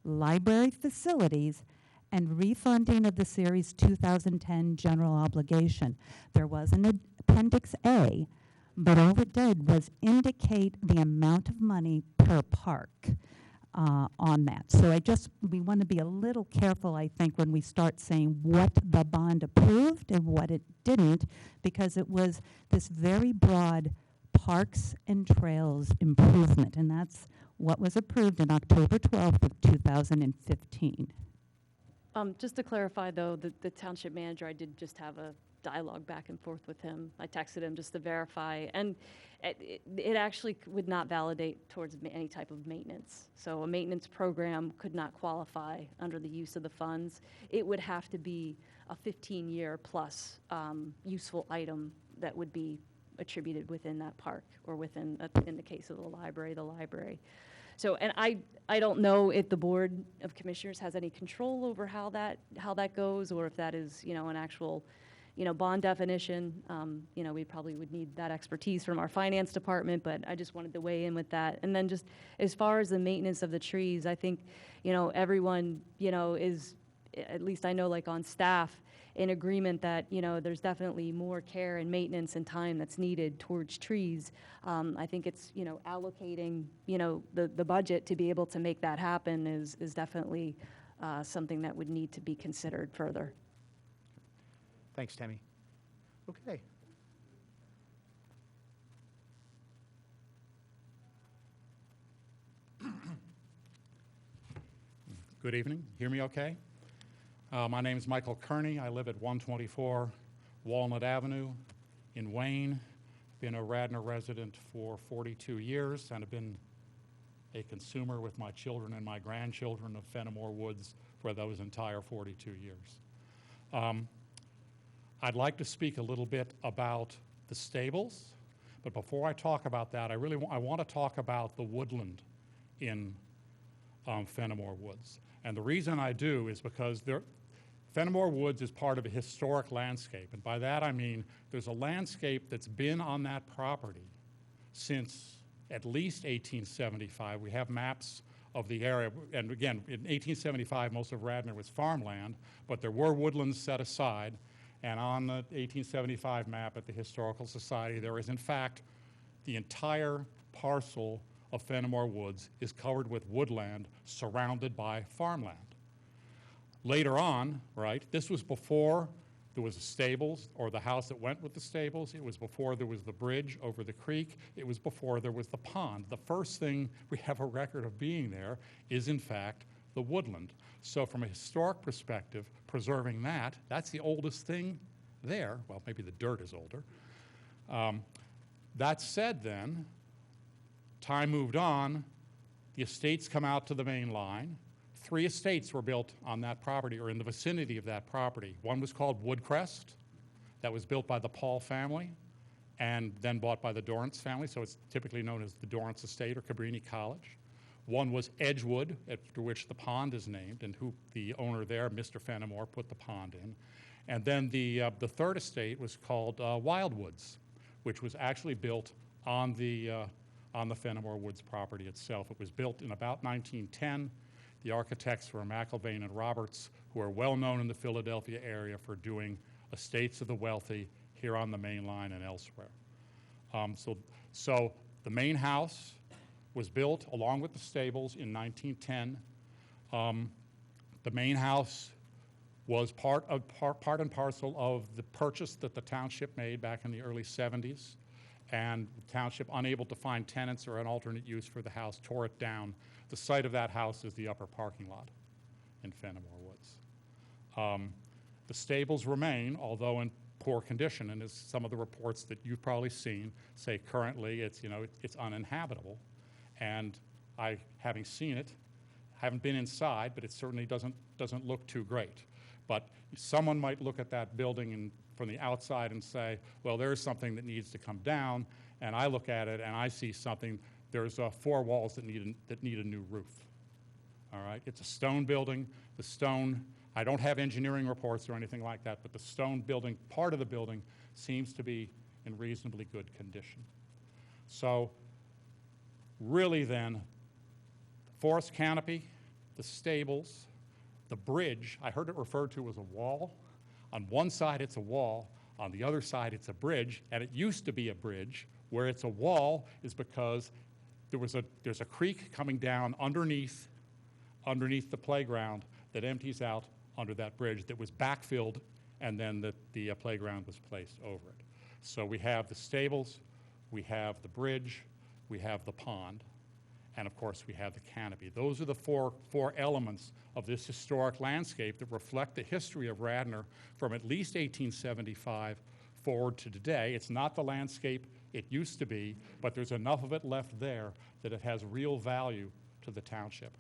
library facilities, and refunding of the Series 2010 general obligation. There was an Appendix A, but all it did was indicate the amount of money per park on that. So we want to be a little careful, I think, when we start saying what the bond approved and what it didn't, because it was this very broad parks and trails improvement, and that's what was approved on October 12th of 2015. Just to clarify, though, the township manager, I did just have a dialogue back and forth with him. I texted him just to verify, and it actually would not validate towards any type of maintenance. So a maintenance program could not qualify under the use of the funds. It would have to be a 15-year plus useful item that would be attributed within that park, or within, in the case of the library. So, and I don't know if the Board of Commissioners has any control over how that goes, or if that is, an actual, bond definition. We probably would need that expertise from our finance department, but I just wanted to weigh in with that. And then just as far as the maintenance of the trees, I think, everyone, is, at least I know, like on staff, in agreement that, there's definitely more care and maintenance and time that's needed towards trees. I think it's, allocating, the budget to be able to make that happen is definitely something that would need to be considered further. Thanks, Tammy. Okay. Good evening. Hear me okay? My name is Michael Kearney. I live at 124 Walnut Avenue in Wayne. Been a Radnor resident for 42 years, and have been a consumer with my children and my grandchildren of Fenimore Woods for those entire 42 years. I'd like to speak a little bit about the stables, but before I talk about that, I want to talk about the woodland in Fenimore Woods. And the reason I do is because Fenimore Woods is part of a historic landscape, and by that I mean there's a landscape that's been on that property since at least 1875. We have maps of the area, and again, in 1875 most of Radnor was farmland, but there were woodlands set aside, and on the 1875 map at the Historical Society there is in fact the entire parcel of Fenimore Woods is covered with woodland surrounded by farmland. Later on, right, this was before there was a stables or the house that went with the stables. It was before there was the bridge over the creek. It was before there was the pond. The first thing we have a record of being there is, in fact, the woodland. So from a historic perspective, preserving that's the oldest thing there. Well, maybe the dirt is older. That said then, time moved on, the estates come out to the main line. 3 estates were built on that property or in the vicinity of that property. One was called Woodcrest, that was built by the Paul family and then bought by the Dorrance family, so it's typically known as the Dorrance Estate or Cabrini College. One was Edgewood, after which the pond is named, and who the owner there, Mr. Fenimore, put the pond in. And then the third estate was called Wildwoods, which was actually built on the Fenimore Woods property itself. It was built in about 1910. The architects were McIlvaine and Roberts, who are well known in the Philadelphia area for doing estates of the wealthy here on the main line and elsewhere. So the main house was built along with the stables in 1910. The main house was part and parcel of the purchase that the township made back in the early 70s. And the township, unable to find tenants or an alternate use for the house, tore it down. The site of that house is the upper parking lot in Fenimore Woods. The stables remain, although in poor condition, and as some of the reports that you've probably seen say currently it's uninhabitable. And I, having seen it, haven't been inside, but it certainly doesn't look too great. But someone might look at that building from the outside and say, well, there's something that needs to come down, and I look at it and I see something. There's 4 walls that need a new roof. All right, it's a stone building. The stone, I don't have engineering reports or anything like that, but the stone building, part of the building, seems to be in reasonably good condition. So really then, the forest canopy, the stables, the bridge, I heard it referred to as a wall. On one side it's a wall, on the other side it's a bridge, and it used to be a bridge. Where it's a wall is because there's a creek coming down underneath the playground that empties out under that bridge that was backfilled, and then the playground was placed over it. So we have the stables, we have the bridge, we have the pond, and of course we have the canopy. Those are the four elements of this historic landscape that reflect the history of Radnor from at least 1875 forward to today. It's not the landscape it used to be, but there's enough of it left there that it has real value to the township.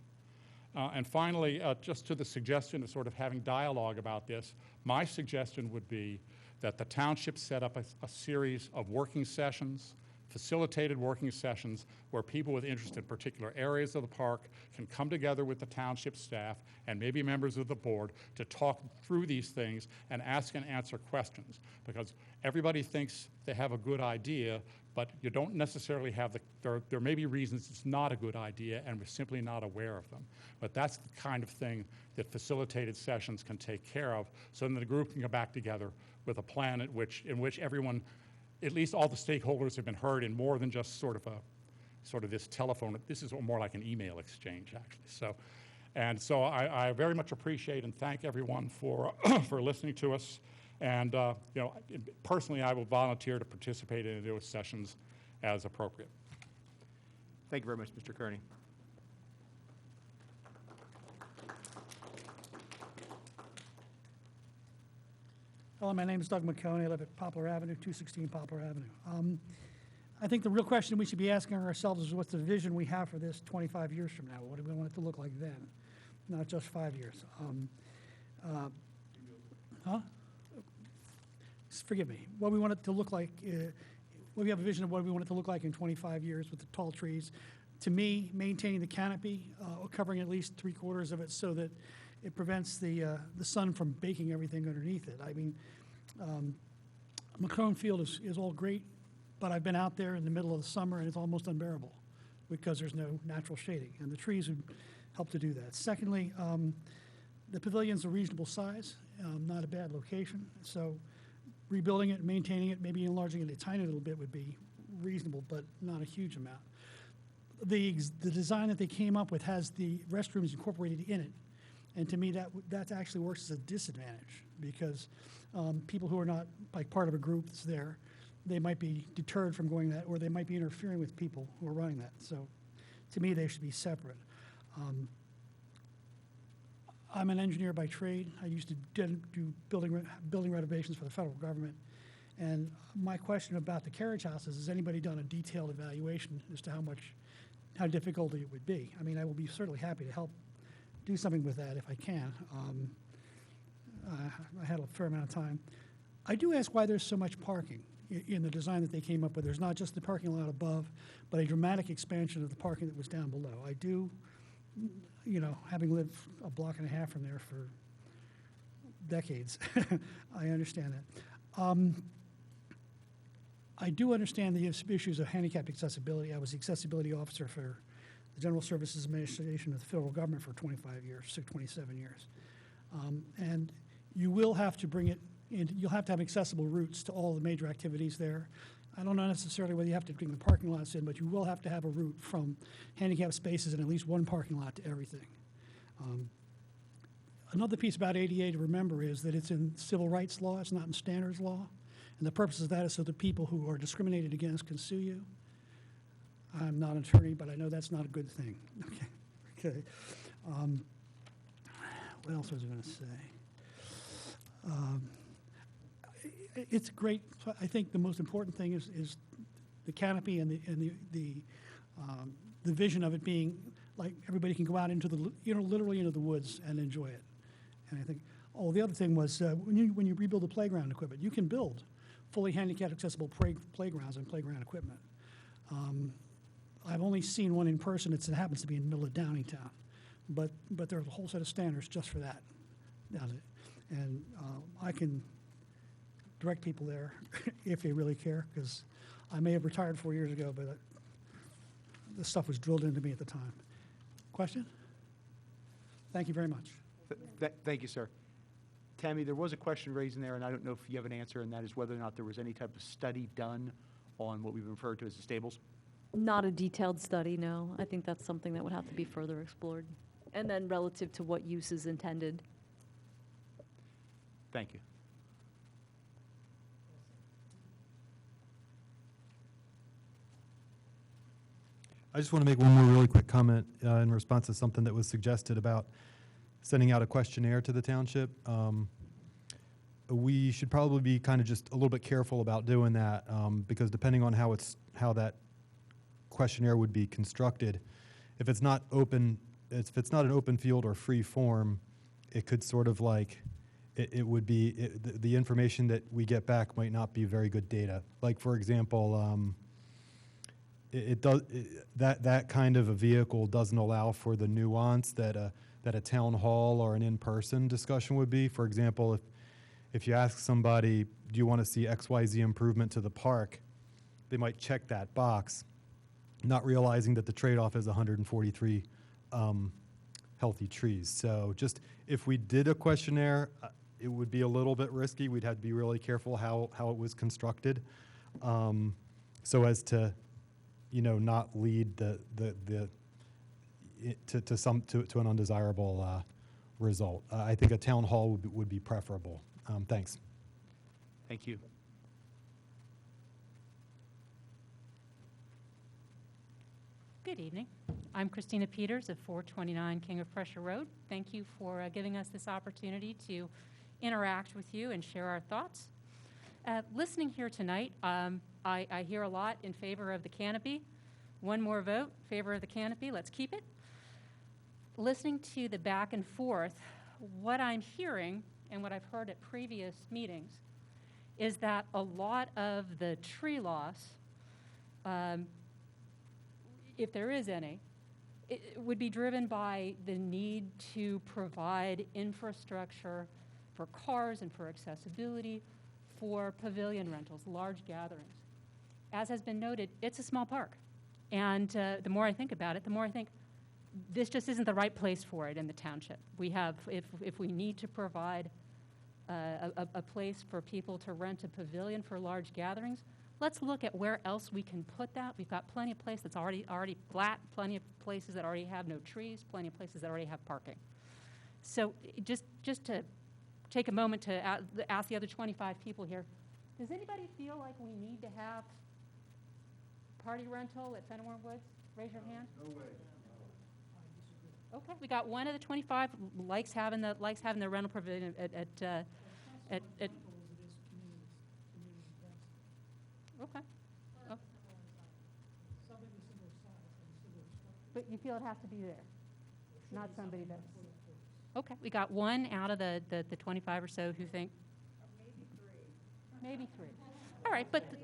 And finally, just to the suggestion of sort of having dialogue about this, my suggestion would be that the township set up a series of working sessions, facilitated working sessions, where people with interest in particular areas of the park can come together with the township staff and maybe members of the board to talk through these things and ask and answer questions. Because everybody thinks they have a good idea, but you don't necessarily have there may be reasons it's not a good idea and we're simply not aware of them. But that's the kind of thing that facilitated sessions can take care of, so then the group can come back together with a plan in which everyone, at least all the stakeholders, have been heard in more than just sort of this telephone. This is more like an email exchange, actually. So I very much appreciate and thank everyone for for listening to us. And personally, I will volunteer to participate in those sessions as appropriate. Thank you very much, Mr. Kearney. Hello, my name is Doug McConey. I live at Poplar Avenue, 216 Poplar Avenue. I think the real question we should be asking ourselves is what's the vision we have for this 25 years from now? What do we want it to look like then? Not just 5 years. Forgive me. What we want it to look like, we have a vision of what we want it to look like in 25 years with the tall trees. To me, maintaining the canopy, covering at least 3/4 of it so that it prevents the sun from baking everything underneath it. I mean, Macron Field is all great, but I've been out there in the middle of the summer and it's almost unbearable because there's no natural shading, and the trees would help to do that. Secondly, the pavilion's a reasonable size, not a bad location, so rebuilding it, maintaining it, maybe enlarging it a tiny little bit would be reasonable, but not a huge amount. The design that they came up with has the restrooms incorporated in it. And to me, that actually works as a disadvantage because people who are not like part of a group that's there, they might be deterred from going that, or they might be interfering with people who are running that. So to me, they should be separate. I'm an engineer by trade. I used to do building renovations for the federal government. And my question about the carriage houses, has anybody done a detailed evaluation as to how difficult it would be? I mean, I will be certainly happy to help do something with that if I can. I had a fair amount of time. I do ask why there's so much parking in the design that they came up with. There's not just the parking lot above, but a dramatic expansion of the parking that was down below. I do, having lived a block and a half from there for decades, I understand that. I do understand the issues of handicapped accessibility. I was the accessibility officer for the General Services Administration of the federal government for 27 years. And you will have to bring it in, you'll have to have accessible routes to all the major activities there. I don't know necessarily whether you have to bring the parking lots in, but you will have to have a route from handicapped spaces and at least one parking lot to everything. Another piece about ADA to remember is that it's in civil rights law, it's not in standards law. And the purpose of that is so that people who are discriminated against can sue you. I'm not an attorney, but I know that's not a good thing. Okay. What else was I going to say? It's great. I think the most important thing is the canopy and the vision of it being like everybody can go out into the literally into the woods and enjoy it. And I think the other thing was when you rebuild the playground equipment, you can build fully handicapped accessible playgrounds and playground equipment. I've only seen one in person. It happens to be in the middle of Downingtown, but there's a whole set of standards just for that. And I can direct people there if they really care, because I may have retired 4 years ago, but this stuff was drilled into me at the time. Question? Thank you very much. Thank you, sir. Tammy, there was a question raised in there, and I don't know if you have an answer, and that is whether or not there was any type of study done on what we've referred to as the stables. Not a detailed study, no. I think that's something that would have to be further explored. And then relative to what use is intended. Thank you. I just want to make one more really quick comment in response to something that was suggested about sending out a questionnaire to the township. We should probably be kind of just a little bit careful about doing that because depending on how that questionnaire would be constructed, if it's not an open field or free form, it could sort of like it would be the information that we get back might not be very good data. Like for example. That kind of a vehicle doesn't allow for the nuance that a town hall or an in-person discussion would be. For example, if you ask somebody, do you want to see XYZ improvement to the park, they might check that box, not realizing that the trade-off is 143 healthy trees. So just if we did a questionnaire, it would be a little bit risky. We'd have to be really careful how it was constructed so as to not lead to an undesirable result. I think a town hall would be preferable. Thanks. Thank you. Good evening. I'm Christina Peters of 429 King of Prussia Road. Thank you for giving us this opportunity to interact with you and share our thoughts. Listening here tonight, I hear a lot in favor of the canopy. One more vote, favor of the canopy, let's keep it. Listening to the back and forth, what I'm hearing and what I've heard at previous meetings is that a lot of the tree loss, if there is any, it would be driven by the need to provide infrastructure for cars and for accessibility for pavilion rentals, large gatherings. As has been noted, it's a small park. And the more I think about it, the more I think this just isn't the right place for it in the township. We have, if we need to provide a place for people to rent a pavilion for large gatherings, let's look at where else we can put that. We've got plenty of place that's already flat, plenty of places that already have no trees, plenty of places that already have parking. So just to take a moment to ask the other 25 people here, does anybody feel like we need to have party rental at Fenimore Woods? Raise your hand. No way. Okay, we got one of the 25 likes having the rental pavilion at okay. Oh. But you feel it has to be there, not somebody that's. Okay, we got one out of the 25 or so who think. Maybe three. All right, but. The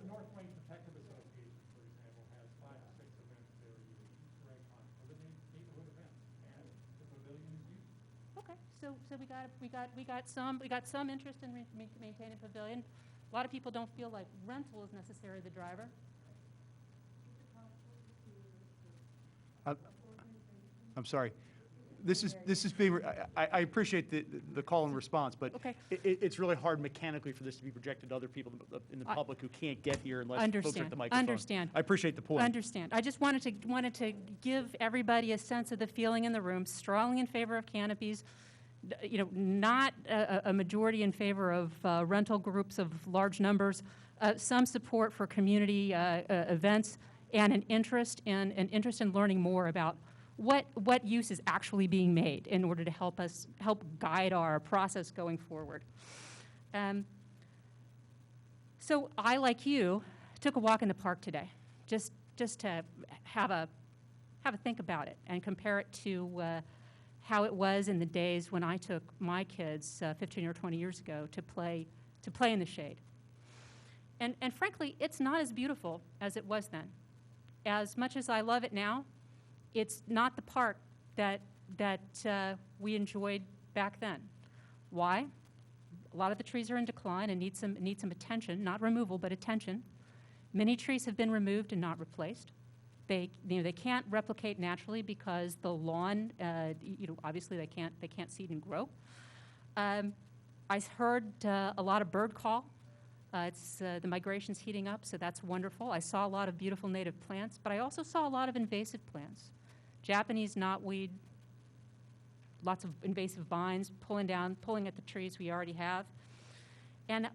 North Wayne Protective Association, for example, has 5 or 6 events there a year, each rank on neighborhood events, and the pavilion is used. Okay, so we got some interest in maintaining pavilion. A lot of people don't feel like rental is necessarily the driver. I'm sorry. this is being, I appreciate the call and response, but Okay. it's really hard mechanically for this to be projected to other people in the public who can't get here unless folks are at Understand, the microphone. understand. I appreciate the point. Understand. I just wanted to give everybody a sense of the feeling in the room, strongly in favor of canopies, not a majority in favor of rental groups of large numbers, some support for community events, and an interest in learning more about what use is actually being made in order to help guide our process going forward. So I, like you, took a walk in the park today, just to have a think about it and compare it to how it was in the days when I took my kids 15 or 20 years ago to play in the shade. And frankly, it's not as beautiful as it was then. As much as I love it now, it's not the park that we enjoyed back then. Why? A lot of the trees are in decline and need some attention, not removal, but attention. Many trees have been removed and not replaced. They can't replicate naturally because the lawn, obviously they can't seed and grow. I heard a lot of bird call. The migration's heating up, so that's wonderful. I saw a lot of beautiful native plants, but I also saw a lot of invasive plants. Japanese knotweed, lots of invasive vines pulling at the trees we already have. And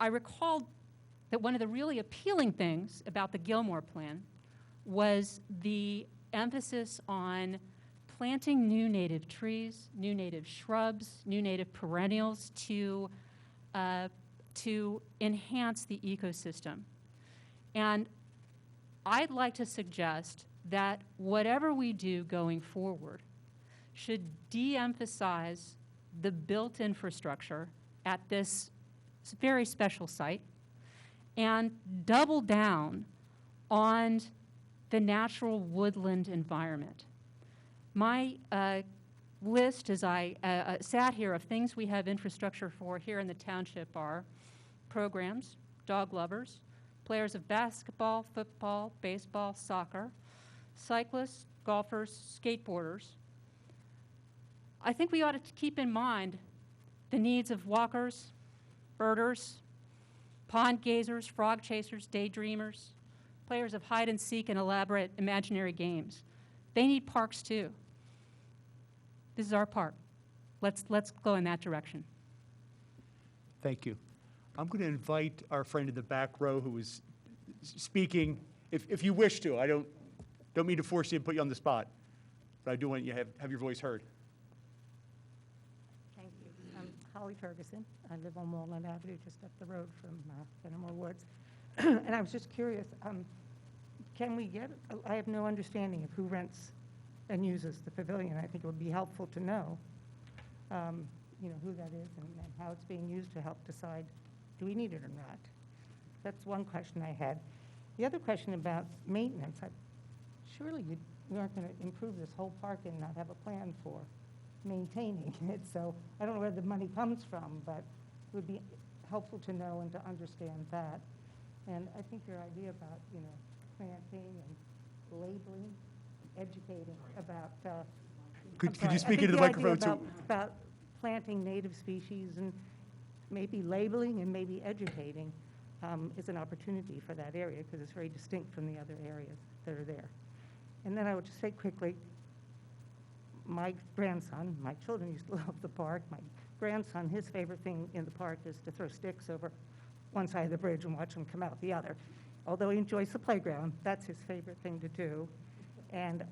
I recalled that one of the really appealing things about the Gilmore plan was the emphasis on planting new native trees, new native shrubs, new native perennials to enhance the ecosystem. And I'd like to suggest that whatever we do going forward should de-emphasize the built infrastructure at this very special site and double down on the natural woodland environment. My list, as I sat here, of things we have infrastructure for here in the township are programs, dog lovers, players of basketball, football, baseball, soccer, cyclists, golfers, skateboarders. I think we ought to keep in mind the needs of walkers, birders, pond gazers, frog chasers, daydreamers, players of hide and seek and elaborate imaginary games. They need parks too. This is our park. Let's go in that direction. Thank you. I'm going to invite our friend in the back row who is speaking, if you wish to. I don't mean to force you and put you on the spot, but I do want you to have your voice heard. Thank you. I'm Holly Ferguson. I live on Walnut Avenue, just up the road from Fenimore Woods. And I was just curious, can we get, I have no understanding of who rents and uses the pavilion. I think it would be helpful to know, who that is and how it's being used to help decide, do we need it or not? That's one question I had. The other question about maintenance, surely you aren't going to improve this whole park and not have a plan for maintaining it. So I don't know where the money comes from, but it would be helpful to know and to understand that. And I think your idea about, planting and labeling, educating about. Could you speak into the microphone? About planting native species and maybe labeling and maybe educating is an opportunity for that area because it's very distinct from the other areas that are there. And then I would just say quickly, my grandson, my children used to love the park. My grandson, his favorite thing in the park is to throw sticks over one side of the bridge and watch them come out the other. Although he enjoys the playground, that's his favorite thing to do. And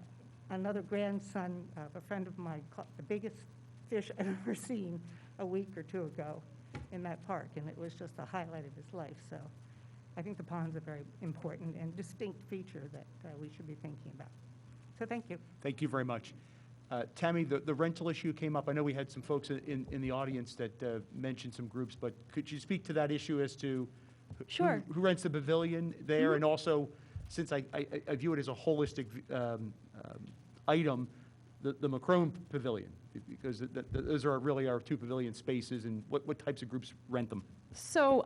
another grandson, a friend of mine, caught the biggest fish I've ever seen a week or two ago in that park, and it was just a highlight of his life. So I think the pond's a very important and distinct feature that we should be thinking about. So thank you. Thank you very much. Tammy, the rental issue came up. I know we had some folks in the audience that mentioned some groups, but could you speak to that issue as to Sure. who rents the pavilion there? And also, since I view it as a holistic item, the Macron Pavilion, because those are really our two pavilion spaces, and what types of groups rent them? So,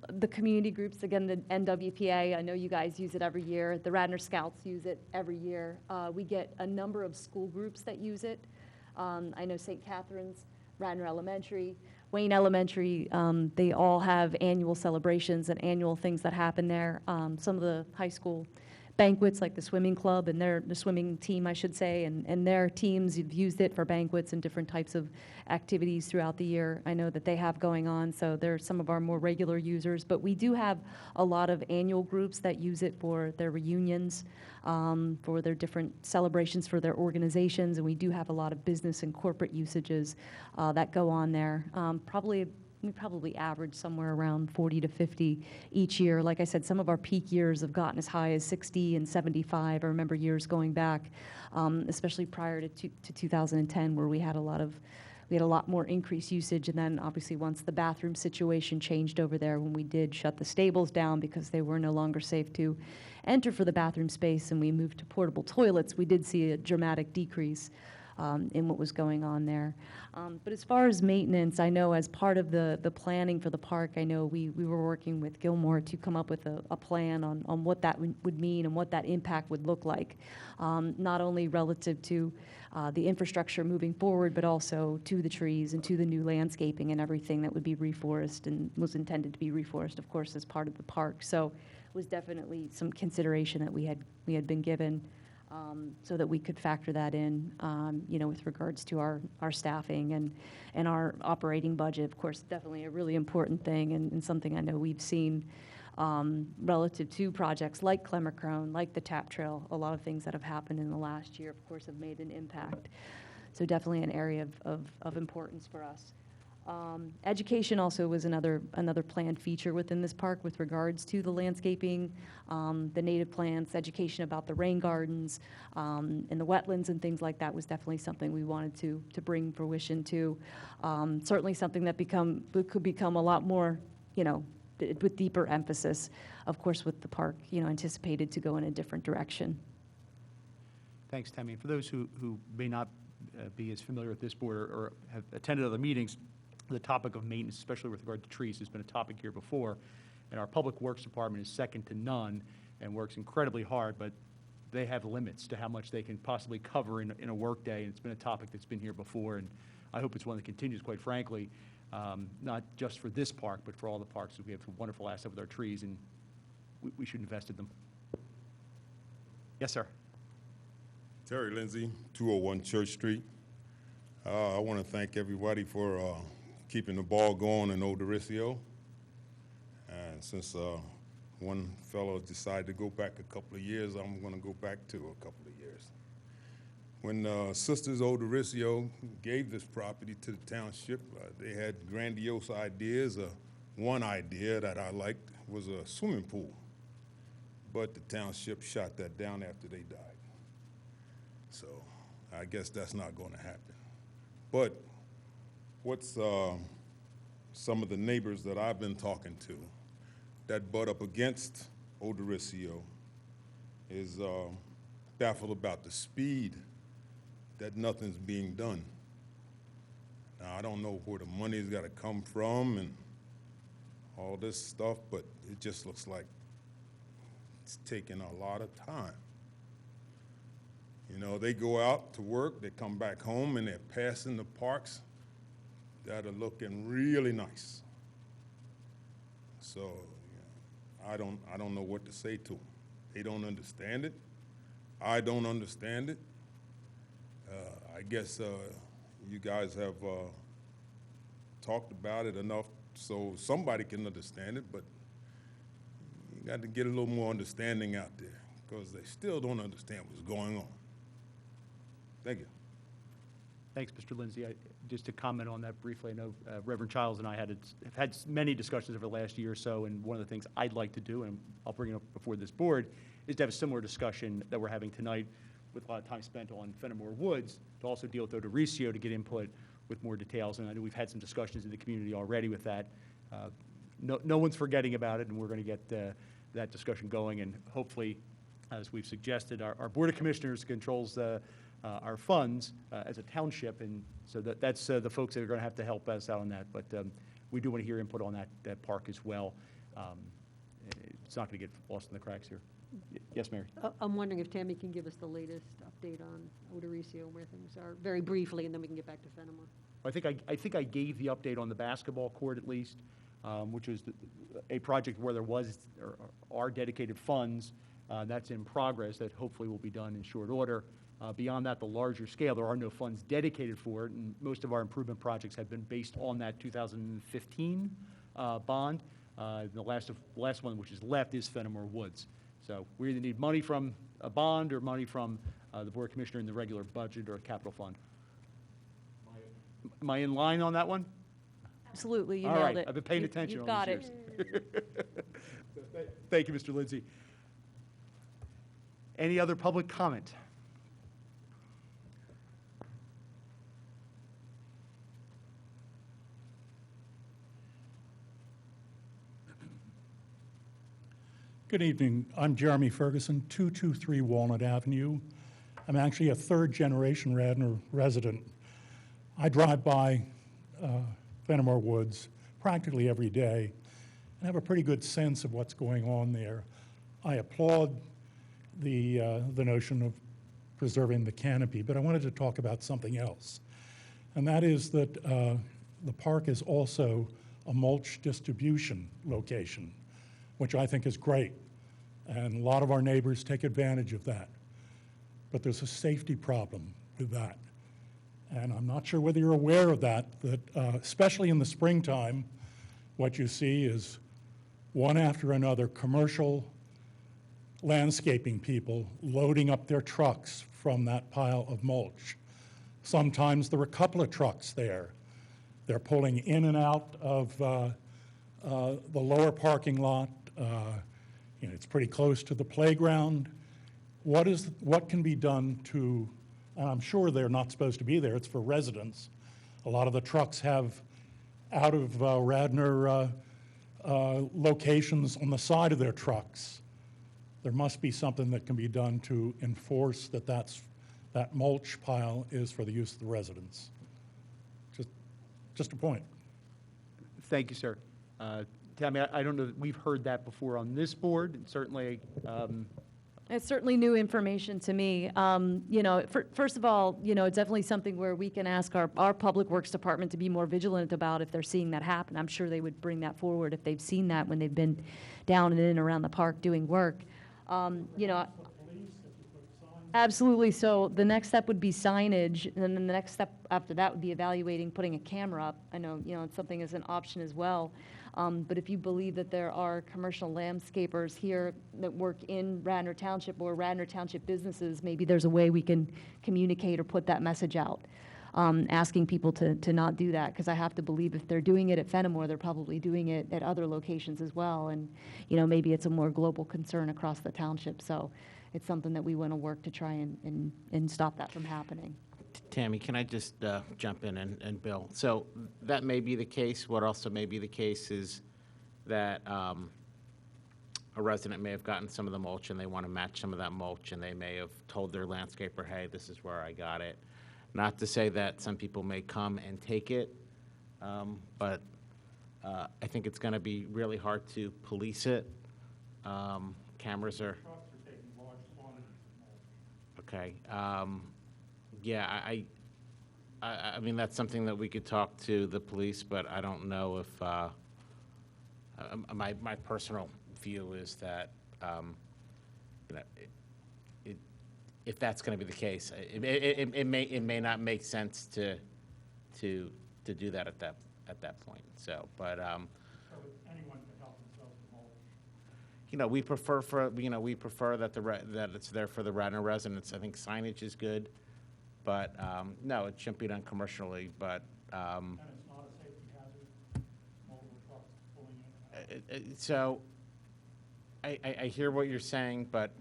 the community groups, again, the NWPA, I know you guys use it every year. The Radnor Scouts use it every year. We get a number of school groups that use it. I know St. Catherine's, Radnor Elementary, Wayne Elementary, they all have annual celebrations and annual things that happen there. Some of the high school banquets, like the swimming club and the swimming team, I should say, and their teams have used it for banquets and different types of activities throughout the year. I know that they have going on, so they're some of our more regular users. But we do have a lot of annual groups that use it for their reunions, for their different celebrations for their organizations, and we do have a lot of business and corporate usages that go on there. We probably average somewhere around 40 to 50 each year. Like I said, some of our peak years have gotten as high as 60 and 75. I remember years going back, especially prior to 2010, where we had a lot more increased usage. And then obviously once the bathroom situation changed over there, when we did shut the stables down because they were no longer safe to enter for the bathroom space, and we moved to portable toilets, we did see a dramatic decrease in what was going on there. But as far as maintenance, I know as part of the planning for the park, I know we were working with Gilmore to come up with a plan on what that would mean and what that impact would look like, not only relative to the infrastructure moving forward, but also to the trees and to the new landscaping and everything that would be reforested and was intended to be reforested, of course, as part of the park. So it was definitely some consideration that we had been given. So that we could factor that in, with regards to our staffing and our operating budget. Of course, definitely a really important thing and something I know we've seen relative to projects like Clemmercrone, like the Tap Trail. A lot of things that have happened in the last year, of course, have made an impact. So definitely an area of importance for us. Education also was another planned feature within this park with regards to the landscaping, the native plants, education about the rain gardens, and the wetlands and things like that was definitely something we wanted to bring fruition to. Certainly something that could become a lot more, with deeper emphasis, of course, with the park, anticipated to go in a different direction. Thanks, Tammy. For those who may not be as familiar with this board or have attended other meetings, the topic of maintenance, especially with regard to trees, has been a topic here before. And our Public Works Department is second to none and works incredibly hard, but they have limits to how much they can possibly cover in a workday. And it's been a topic that's been here before, and I hope it's one that continues, quite frankly, not just for this park, but for all the parks. We have a wonderful asset with our trees, and we should invest in them. Yes, sir. Terry Lindsay, 201 Church Street. I want to thank everybody for keeping the ball going in Old Doricio. And since one fellow decided to go back a couple of years, I'm going to go back to a couple of years. When Sisters Old Doricio gave this property to the township, they had grandiose ideas. One idea that I liked was a swimming pool, but the township shot that down after they died. So I guess that's not going to happen. But what's some of the neighbors that I've been talking to that butt up against Old Doricio is baffled about the speed that nothing's being done. Now, I don't know where the money's got to come from and all this stuff, but it just looks like it's taking a lot of time. They go out to work, they come back home, and they're passing the parks that are looking really nice. So I don't know what to say to them. They don't understand it. I don't understand it. I guess you guys have talked about it enough so somebody can understand it, but you got to get a little more understanding out there because they still don't understand what's going on. Thank you. Thanks, Mr. Lindsay. Just to comment on that briefly, I know Reverend Childs and I have had many discussions over the last year or so, and one of the things I'd like to do, and I'll bring it up before this board, is to have a similar discussion that we're having tonight with a lot of time spent on Fenimore Woods, to also deal with Old Doricio to get input with more details. And I know we've had some discussions in the community already with that. No one's forgetting about it, and we're going to get that discussion going. And hopefully, as we've suggested, our Board of Commissioners controls our funds as a township, and so that's the folks that are going to have to help us out on that. But we do want to hear input on that park as well. It's not going to get lost in the cracks here. Yes, Mary? I'm wondering if Tammy can give us the latest update on Odorosio, where things are, very briefly, and then we can get back to Fenimore. I think I gave the update on the basketball court at least, which was a project where there was or are dedicated funds. That's in progress that hopefully will be done in short order. Beyond that, the larger scale, there are no funds dedicated for it, and most of our improvement projects have been based on that 2015 bond. The last one which is left is Fenimore Woods. So we either need money from a bond or money from the Board Commissioner in the regular budget or a capital fund. Am I in line on that one? Absolutely, you All nailed right, it. I've been paying attention You've all got these it. years. Thank you, Mr. Lindsay. Any other public comment? Good evening. I'm Jeremy Ferguson, 223 Walnut Avenue. I'm actually a third-generation Radnor resident. I drive by Fenimore Woods practically every day and have a pretty good sense of what's going on there. I applaud the notion of preserving the canopy, but I wanted to talk about something else. And that is that the park is also a mulch distribution location, which I think is great. And a lot of our neighbors take advantage of that. But there's a safety problem with that. And I'm not sure whether you're aware of that, especially in the springtime, what you see is one after another commercial landscaping people loading up their trucks from that pile of mulch. Sometimes there are a couple of trucks there. They're pulling in and out of the lower parking lot. It's pretty close to the playground. What can be done to, and I'm sure they're not supposed to be there, it's for residents. A lot of the trucks have out of Radnor locations on the side of their trucks. There must be something that can be done to enforce that that mulch pile is for the use of the residents. Just a point. Thank you, sir. Tammy, I don't know that we've heard that before on this board, and certainly. It's certainly new information to me. First of all, it's definitely something where we can ask our Public Works Department to be more vigilant about if they're seeing that happen. I'm sure they would bring that forward if they've seen that when they've been down and in and around the park doing work. Absolutely. So the next step would be signage, and then the next step after that would be evaluating putting a camera up. I know, it's something as an option as well. But if you believe that there are commercial landscapers here that work in Radnor Township or Radnor Township businesses, maybe there's a way we can communicate or put that message out, asking people to not do that. Because I have to believe if they're doing it at Fenimore, they're probably doing it at other locations as well. And, maybe it's a more global concern across the township. So it's something that we want to work to try and stop that from happening. Tammy, can I just jump in and Bill? So that may be the case. What also may be the case is that a resident may have gotten some of the mulch and they want to match some of that mulch, and they may have told their landscaper, hey, this is where I got it. Not to say that some people may come and take it, but I think it's going to be really hard to police it. Cameras are... Okay. Yeah, I mean, that's something that we could talk to the police, but I don't know if, my personal view is that, if that's going to be the case, it may not make sense to do that at that point. So, but anyone can help themselves to mulch. we prefer that that it's there for the Radnor residents. I think signage is good. But, no, it shouldn't be done commercially, but, And it's not a safety hazard, multiple trucks pulling in. So, I hear what you're saying, but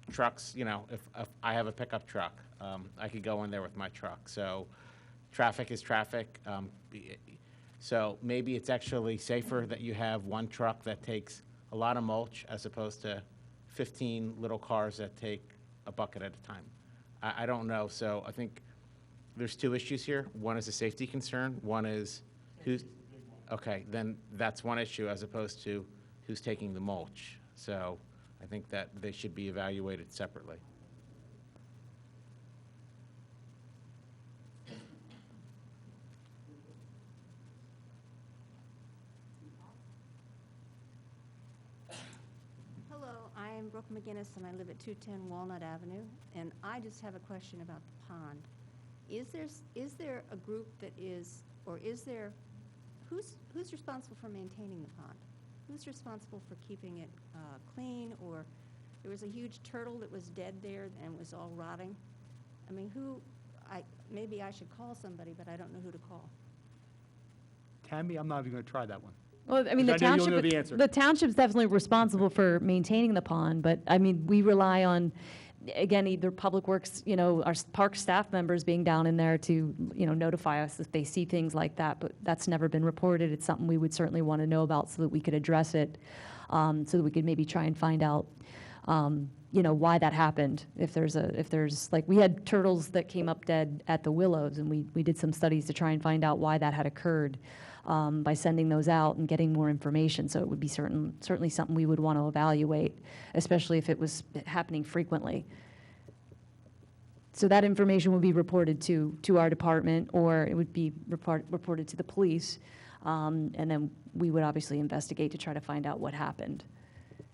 trucks, if I have a pickup truck, I could go in there with my truck. So, traffic is traffic. So maybe it's actually safer that you have one truck that takes a lot of mulch as opposed to 15 little cars that take a bucket at a time. I don't know. So I think there's two issues here. One is a safety concern. One is who's, okay, then that's one issue as opposed to who's taking the mulch. So I think that they should be evaluated separately. Hello, I am Brooke McGinnis, and I live at 210 Walnut Avenue, and I just have a question about the pond. Is there a group that is, or is there, who's responsible for maintaining the pond? Who's responsible for keeping it clean? Or there was a huge turtle that was dead there and was all rotting. I mean, maybe I should call somebody, but I don't know who to call. Tammy, I'm not even going to try that one. Well, I mean, the 'Cause I know you'll know township, the answer. the township's definitely responsible for maintaining the pond, but, I mean, we rely on, again, either Public Works, our park staff members being down in there to, notify us if they see things like that, but that's never been reported. It's something we would certainly want to know about so that we could address it, so that we could maybe try and find out, why that happened. If there's, like, we had turtles that came up dead at the Willows, and we did some studies to try and find out why that had occurred, by sending those out and getting more information. So it would be certainly something we would want to evaluate, especially if it was happening frequently. So that information would be reported to our department, or it would be reported to the police, and then we would obviously investigate to try to find out what happened.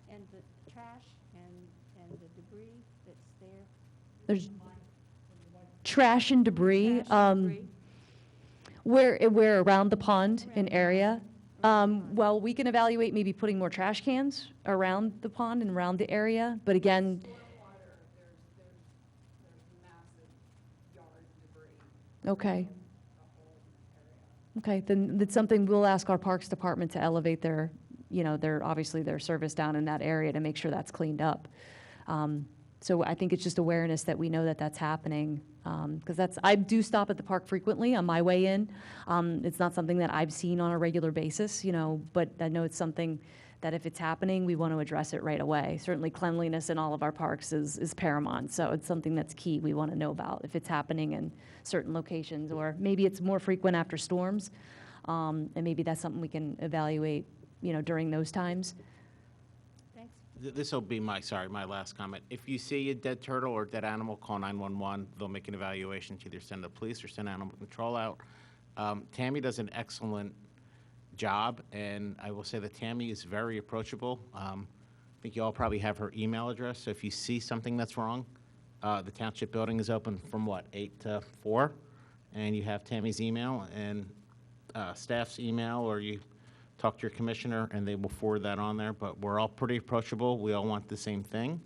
And the trash and the debris that's there? There's trash and debris. Where around the pond in area. Well, we can evaluate maybe putting more trash cans around the pond and around the area, but again. Okay. Okay, then it's something we'll ask our Parks Department to elevate their service down in that area to make sure that's cleaned up. So I think it's just awareness that we know that that's happening, because I do stop at the park frequently on my way in. It's not something that I've seen on a regular basis, but I know it's something that if it's happening, we want to address it right away. Certainly cleanliness in all of our parks is paramount, so it's something that's key we want to know about if it's happening in certain locations, or maybe it's more frequent after storms, and maybe that's something we can evaluate, during those times. This will be my last comment. If you see a dead turtle or dead animal, call 911. They'll make an evaluation to either send the police or send animal control out. Tammy does an excellent job, and I will say that Tammy is very approachable. I think you all probably have her email address, so if you see something that's wrong, the township building is open from 8 to 4, and you have Tammy's email and staff's email, or you talk to your commissioner and they will forward that on there. But we're all pretty approachable. We all want the same thing.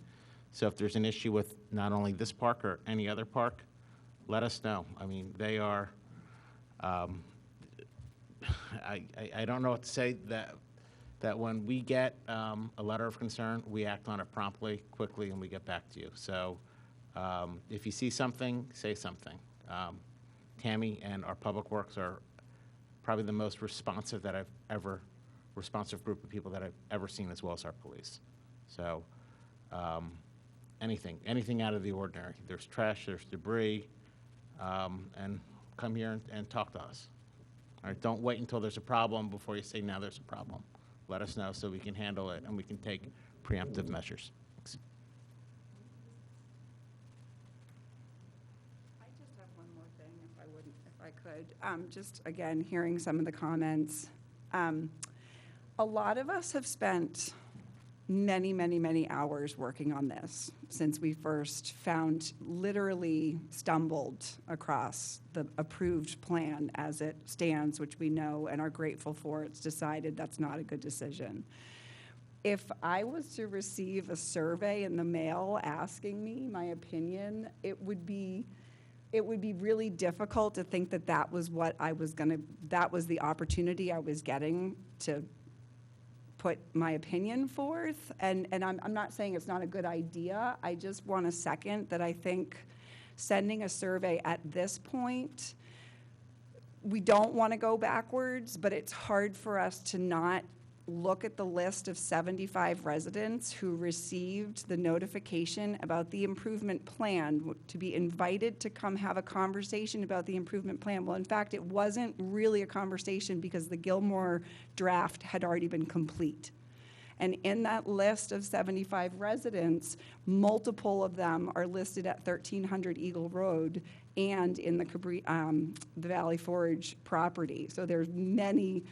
So if there's an issue with not only this park or any other park, let us know. I mean, they are, I don't know what to say, that when we get a letter of concern, we act on it promptly, quickly, and we get back to you. So if you see something, say something. Tammy and our Public Works are probably the most responsive group of people that I've ever seen, as well as our police. So anything out of the ordinary. There's trash, there's debris, and come here and talk to us. All right, don't wait until there's a problem before you say, now there's a problem. Let us know so we can handle it and we can take preemptive measures. Thanks. If I could, just again, hearing some of the comments. A lot of us have spent many, many, many hours working on this since we first literally stumbled across the approved plan as it stands, which we know and are grateful for. It's decided that's not a good decision. If I was to receive a survey in the mail asking me my opinion, it would be really difficult to think that that was the opportunity I was getting to put my opinion forth. And I'm not saying it's not a good idea. I just want to second that I think sending a survey at this point, we don't want to go backwards, but it's hard for us to not look at the list of 75 residents who received the notification about the improvement plan, to be invited to come have a conversation about the improvement plan. Well, in fact, it wasn't really a conversation because the Gilmore draft had already been complete. And in that list of 75 residents, multiple of them are listed at 1300 Eagle Road and in the the Valley Forge property. So there's many,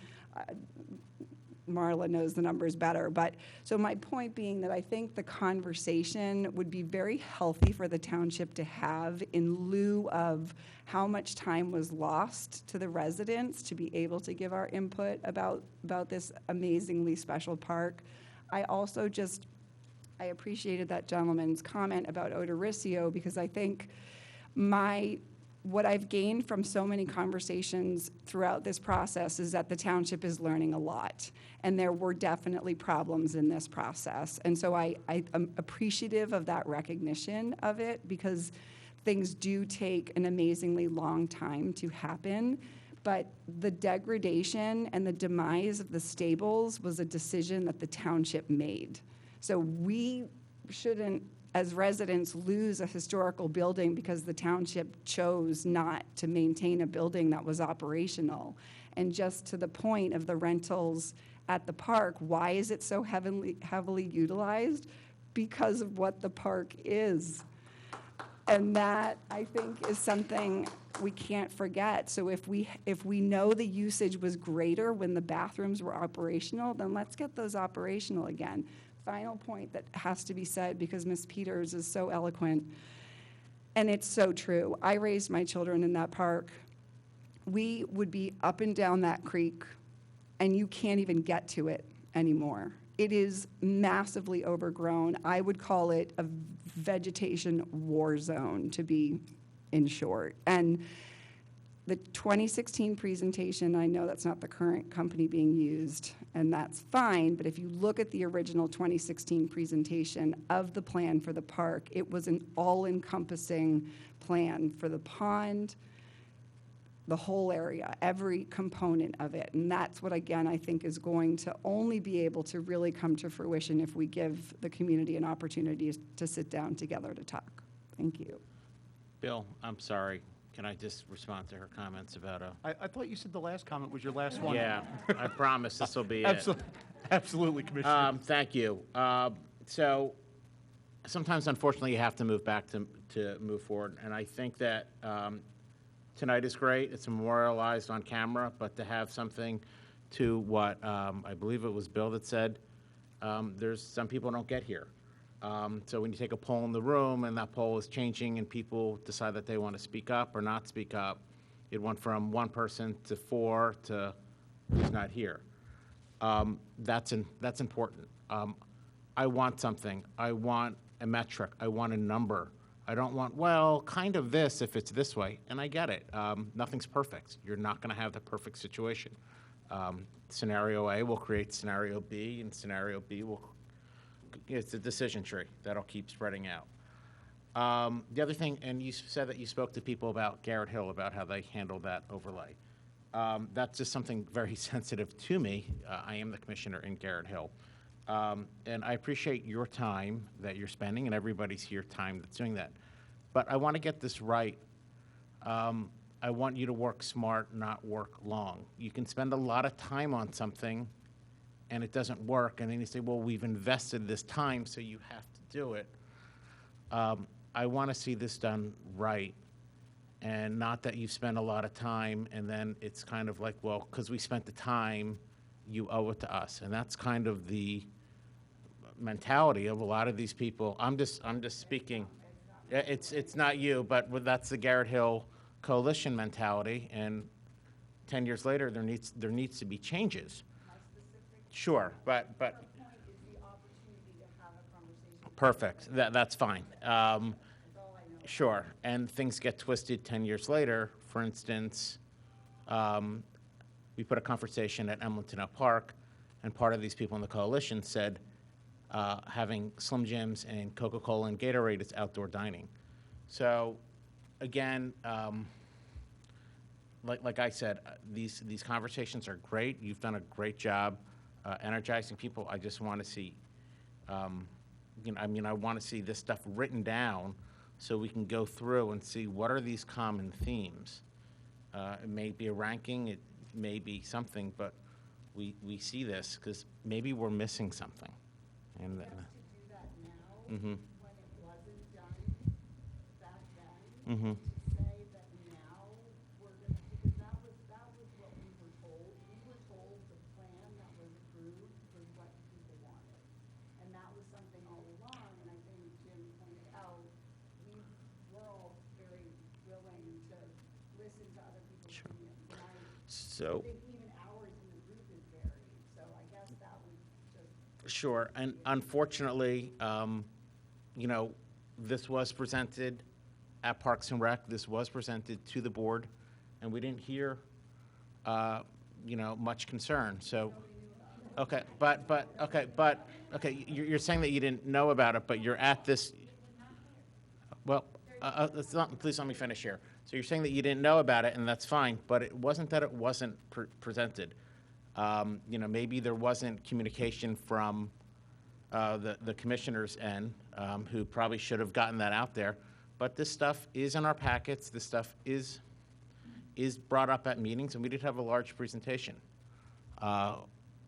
Marla knows the numbers better, but so my point being that I think the conversation would be very healthy for the township to have in lieu of how much time was lost to the residents to be able to give our input about this amazingly special park. I also I appreciated that gentleman's comment about Odorriceo, because I think what I've gained from so many conversations throughout this process is that the township is learning a lot, and there were definitely problems in this process. And so I am appreciative of that recognition of it, because things do take an amazingly long time to happen. But the degradation and the demise of the stables was a decision that the township made. So we shouldn't, as residents, lose a historical building because the township chose not to maintain a building that was operational. And just to the point of the rentals at the park, why is it so heavily utilized? Because of what the park is. And that, I think, is something we can't forget. So if we know the usage was greater when the bathrooms were operational, then let's get those operational again. Final point that has to be said, because Ms. Peters is so eloquent, and it's so true. I raised my children in that park. We would be up and down that creek, and you can't even get to it anymore. It is massively overgrown. I would call it a vegetation war zone, to be in short. And the 2016 presentation, I know that's not the current company being used, and that's fine, but if you look at the original 2016 presentation of the plan for the park, it was an all-encompassing plan for the pond, the whole area, every component of it. And that's what, again, I think is going to only be able to really come to fruition if we give the community an opportunity to sit down together to talk. Thank you. Bill, I'm sorry. Can I just respond to her comments about I thought you said the last comment was your last one. Yeah, I promise this will be it. Absolutely, Commissioner. Thank you. So sometimes, unfortunately, you have to move back to move forward. And I think that tonight is great. It's memorialized on camera, but to have something to what I believe it was Bill that said, there's some people don't get here. So when you take a poll in the room and that poll is changing and people decide that they want to speak up or not speak up, it went from 1 person to 4 to who's not here. That's important. I want something. I want a metric. I want a number. I don't want, well, kind of this if it's this way. And I get it. Nothing's perfect. You're not going to have the perfect situation. Scenario A will create scenario B, and scenario B will, it's a decision tree that'll keep spreading out. The other thing, and you said that you spoke to people about Garrett Hill, about how they handled that overlay. That's just something very sensitive to me. I am the commissioner in Garrett Hill. And I appreciate your time that you're spending and everybody's here time that's doing that. But I want to get this right. I want you to work smart, not work long. You can spend a lot of time on something and it doesn't work, and then you say, well, we've invested this time, so you have to do it. I want to see this done right, and not that you've spent a lot of time, and then it's kind of like, well, because we spent the time, you owe it to us. And that's kind of the mentality of a lot of these people. I'm just speaking. It's not you, but that's the Garrett Hill Coalition mentality, and 10 years later, there needs to be changes. Sure, but perfect. That's fine. Sure, and things get twisted 10 years later. For instance, we put a conversation at Emlenton Park, and part of these people in the coalition said having Slim Jims and Coca-Cola and Gatorade is outdoor dining. So, again, like I said, these conversations are great. You've done a great job energizing people. I just want to see, I want to see this stuff written down so we can go through and see what are these common themes. It may be a ranking, it may be something, but we see this, because maybe we're missing something. And To do that now, mm-hmm. when it wasn't done back then, Mm-hmm. to say that now we're gonna, because that was what we were told. We were told the plan that was approved was what people wanted. And that was something all along, and I think Jim pointed out, we're all very willing to listen to other people's Sure. opinions. And So. I think even ours in the group is varied, so I guess that was just. Sure, and unfortunately, you know, this was presented at Parks and Rec, this was presented to the board, and we didn't hear, you know, much concern, so. Okay, you're saying that you didn't know about it, but you're at this, well, please let me finish here. So you're saying that you didn't know about it, and that's fine, but it wasn't that it wasn't presented. You know, maybe there wasn't communication from the commissioner's end, who probably should have gotten that out there. But this stuff is in our packets. This stuff is brought up at meetings, and we did have a large presentation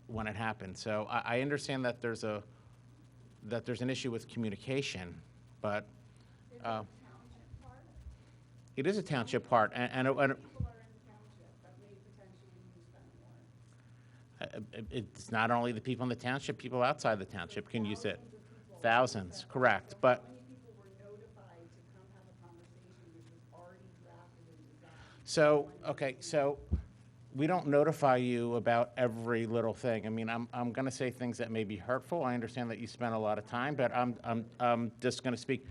when it happened. So I understand that there's an issue with communication, but it is a township part, and it's not only the people in the township, people outside the township can use it. Thousands, correct. But so, okay, so we don't notify you about every little thing. I mean, I'm going to say things that may be hurtful. I understand that you spent a lot of time, but I'm just going to speak.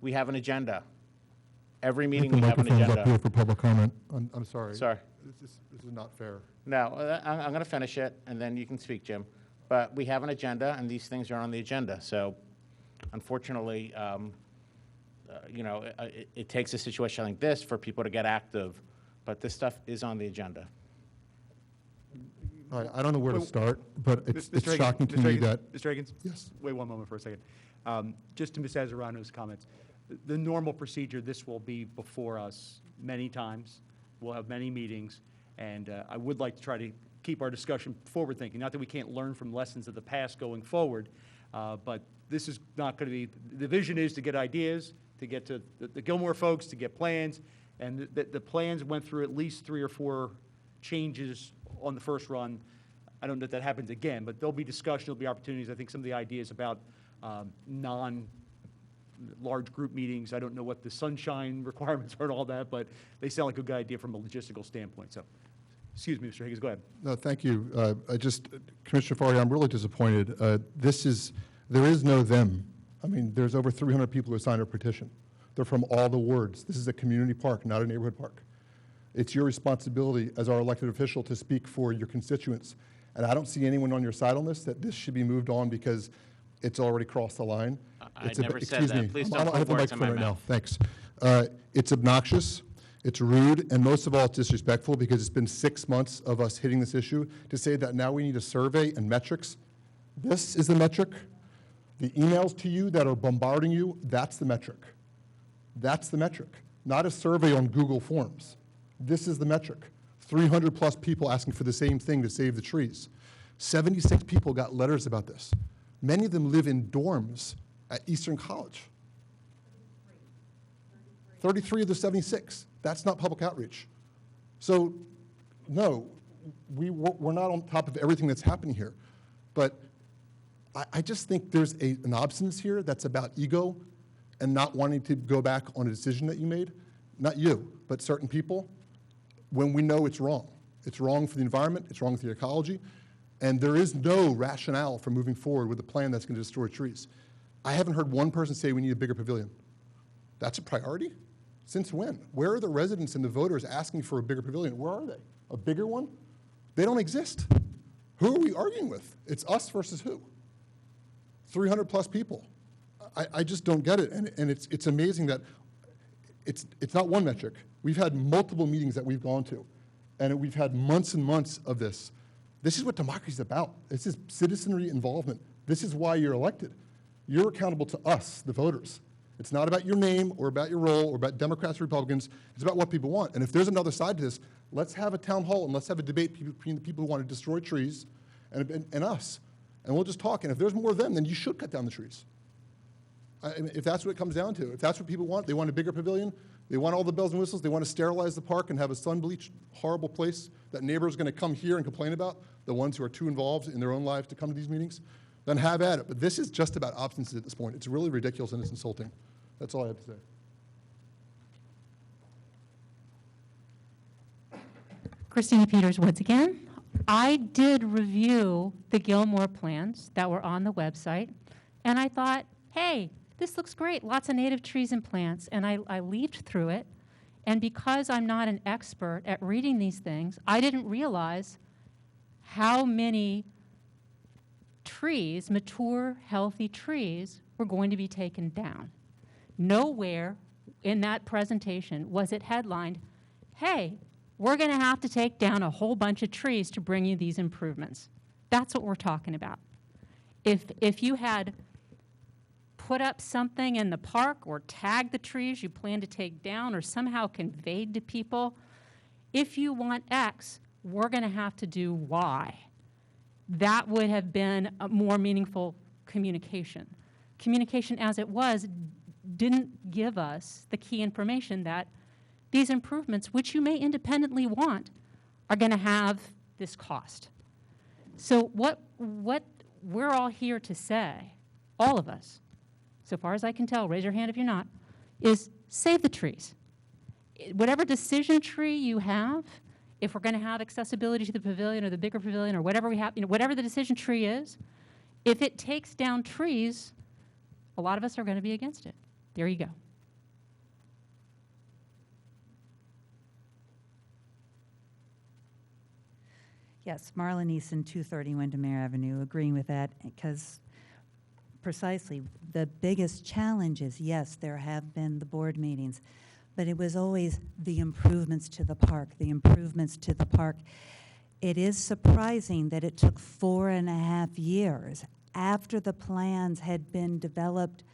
We have an agenda. Every meeting we have an agenda. The microphone's up here for public comment. I'm sorry. Sorry. This is not fair. No, I'm going to finish it, and then you can speak, Jim. But we have an agenda, and these things are on the agenda. So, unfortunately, you know, it takes a situation like this for people to get active, but this stuff is on the agenda. I don't know where to start, but it's Mr. shocking to me that. Mr. Higgins? Yes. Wait one moment for a second. Just to Ms. Azzarano's comments, the normal procedure, this will be before us many times. We'll have many meetings, and I would like to try to keep our discussion forward-thinking. Not that we can't learn from lessons of the past going forward, but this is not going to be, the vision is to get ideas, to get to the Gilmore folks, to get plans, and the plans went through at least 3 or 4 changes on the first run. I don't know if that happens again, but there'll be discussion, there'll be opportunities. I think some of the ideas about large group meetings, I don't know what the sunshine requirements are and all that, but they sound like a good idea from a logistical standpoint. So, excuse me, Mr. Higgins, go ahead. No, thank you. Commissioner Farley, I'm really disappointed. There is no them. I mean, there's over 300 people who signed a petition. They're from all the wards. This is a community park, not a neighborhood park. It's your responsibility as our elected official to speak for your constituents. And I don't see anyone on your side on this, that this should be moved on because it's already crossed the line. I never said that. Please don't put words in my mouth. Thanks. It's obnoxious, it's rude, and most of all, it's disrespectful because it's been 6 months of us hitting this issue. To say that now we need a survey and metrics, this is the metric. The emails to you that are bombarding you, that's the metric. That's the metric. Not a survey on Google Forms. This is the metric. 300 plus people asking for the same thing to save the trees. 76 people got letters about this. Many of them live in dorms at Eastern College. 33 of the 76. That's not public outreach. So, no, we're not on top of everything that's happening here. But I just think there's an obstinance here that's about ego and not wanting to go back on a decision that you made. Not you, but certain people, when we know it's wrong. It's wrong for the environment, it's wrong for the ecology, and there is no rationale for moving forward with a plan that's going to destroy trees. I haven't heard one person say we need a bigger pavilion. That's a priority? Since when? Where are the residents and the voters asking for a bigger pavilion? Where are they? A bigger one? They don't exist. Who are we arguing with? It's us versus who? 300 plus people. I just don't get it, and it's amazing that it's not one metric. We've had multiple meetings that we've gone to, and we've had months and months of this. This is what democracy is about. This is citizenry involvement. This is why you're elected. You're accountable to us, the voters. It's not about your name or about your role or about Democrats or Republicans. It's about what people want. And if there's another side to this, let's have a town hall and let's have a debate between the people who want to destroy trees and us. And we'll just talk. And if there's more of them, then you should cut down the trees. If that's what it comes down to, if that's what people want, they want a bigger pavilion, they want all the bells and whistles, they want to sterilize the park and have a sun-bleached, horrible place that neighbors are going to come here and complain about, the ones who are too involved in their own lives to come to these meetings, then have at it. But this is just about obstinacy at this point. It's really ridiculous and it's insulting. That's all I have to say. Christina Peters Woods again. I did review the Gilmore plans that were on the website, and I thought, hey, this looks great, lots of native trees and plants, and I leafed through it, and because I'm not an expert at reading these things, I didn't realize how many trees, mature, healthy trees, were going to be taken down. Nowhere in that presentation was it headlined, hey, we're going to have to take down a whole bunch of trees to bring you these improvements. That's what we're talking about. If you had put up something in the park or tagged the trees you plan to take down or somehow conveyed to people, if you want X, we're going to have to do Y. That would have been a more meaningful communication. Communication as it was didn't give us the key information that these improvements, which you may independently want, are going to have this cost. So what we're all here to say, all of us, so far as I can tell, raise your hand if you're not, is save the trees. Whatever decision tree you have, if we're going to have accessibility to the pavilion or the bigger pavilion or whatever we have, whatever the decision tree is, if it takes down trees, a lot of us are going to be against it. There you go. Yes, Marlon Eason, 230 Windermere Avenue, agreeing with that, because precisely the biggest challenge is, yes, there have been the board meetings, but it was always the improvements to the park, the improvements to the park. It is surprising that it took 4.5 years after the plans had been developed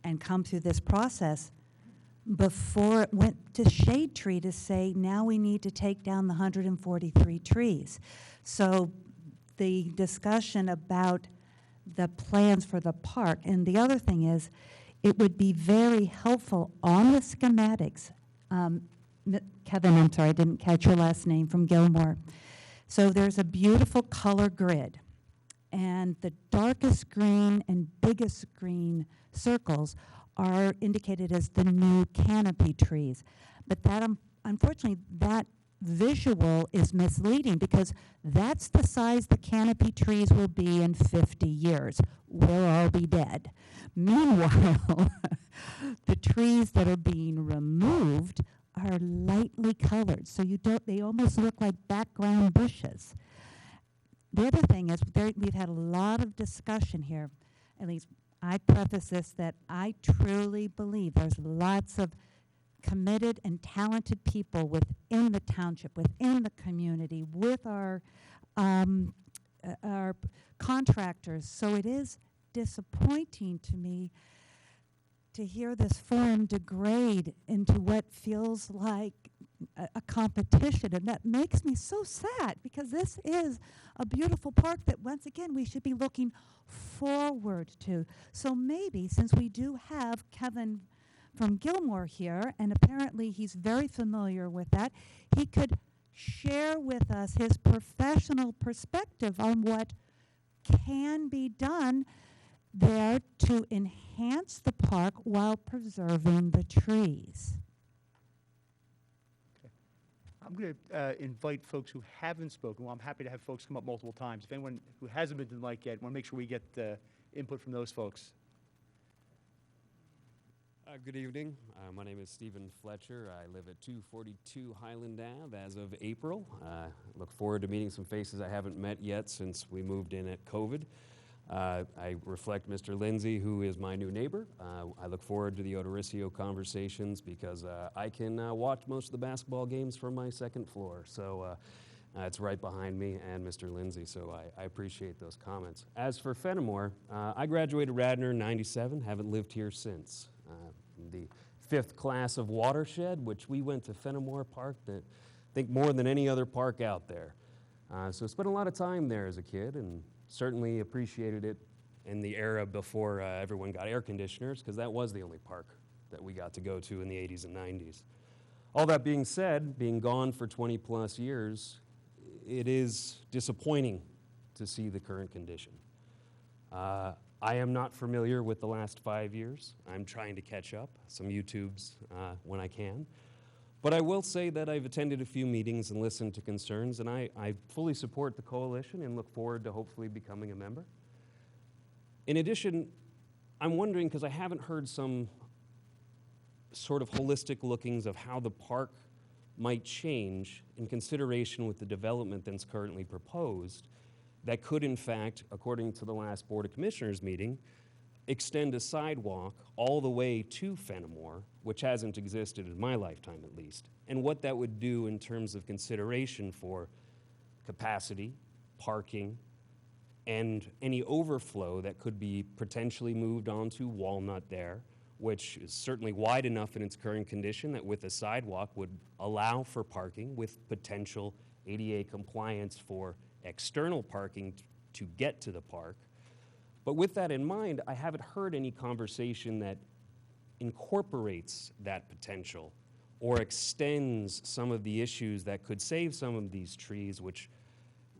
and come through this process before it went to Shade Tree to say, now we need to take down the 143 trees. So the discussion about the plans for the park, and the other thing is, it would be very helpful on the schematics. Kevin, I'm sorry, I didn't catch your last name, from Gilmore. So there's a beautiful color grid, and the darkest green and biggest green circles are indicated as the new canopy trees. But that, unfortunately, that visual is misleading because that's the size the canopy trees will be in 50 years. We'll all be dead. Meanwhile, the trees that are being removed are lightly colored, so they almost look like background bushes. The other thing is, we've had a lot of discussion here, at least I preface this, that I truly believe there's lots of committed and talented people within the township, within the community, with our contractors. So it is disappointing to me to hear this forum degrade into what feels like a competition, and that makes me so sad, because this is a beautiful park that, once again, we should be looking forward to. So maybe, since we do have Kevin from Gilmore here, and apparently he's very familiar with that, he could share with us his professional perspective on what can be done there to enhance the park while preserving the trees. I'm going to invite folks who haven't spoken. Well, I'm happy to have folks come up multiple times. If anyone who hasn't been to the mic yet, I want to make sure we get input from those folks. Good evening. My name is Stephen Fletcher. I live at 242 Highland Ave as of April. Look forward to meeting some faces I haven't met yet since we moved in at COVID. I reflect Mr. Lindsay, who is my new neighbor. I look forward to the Odorrcio conversations because I can watch most of the basketball games from my second floor. So it's right behind me and Mr. Lindsay, so I appreciate those comments. As for Fenimore, I graduated Radnor in '97, haven't lived here since. the 5th class of watershed, which we went to Fenimore Park, that I think more than any other park out there. So spent a lot of time there as a kid and certainly appreciated it in the era before everyone got air conditioners, because that was the only park that we got to go to in the 80s and 90s. All that being said, being gone for 20 plus years, it is disappointing to see the current condition. I am not familiar with the last 5 years. I'm trying to catch up, some YouTubes when I can. But I will say that I've attended a few meetings and listened to concerns, and I fully support the coalition and look forward to hopefully becoming a member. In addition, I'm wondering, because I haven't heard some sort of holistic lookings of how the park might change in consideration with the development that's currently proposed, that could in fact, according to the last Board of Commissioners meeting, extend a sidewalk all the way to Fenimore, which hasn't existed in my lifetime at least, and what that would do in terms of consideration for capacity, parking, and any overflow that could be potentially moved onto Walnut there, which is certainly wide enough in its current condition that with a sidewalk would allow for parking with potential ADA compliance for external parking to get to the park. But with that in mind, I haven't heard any conversation that incorporates that potential or extends some of the issues that could save some of these trees, which,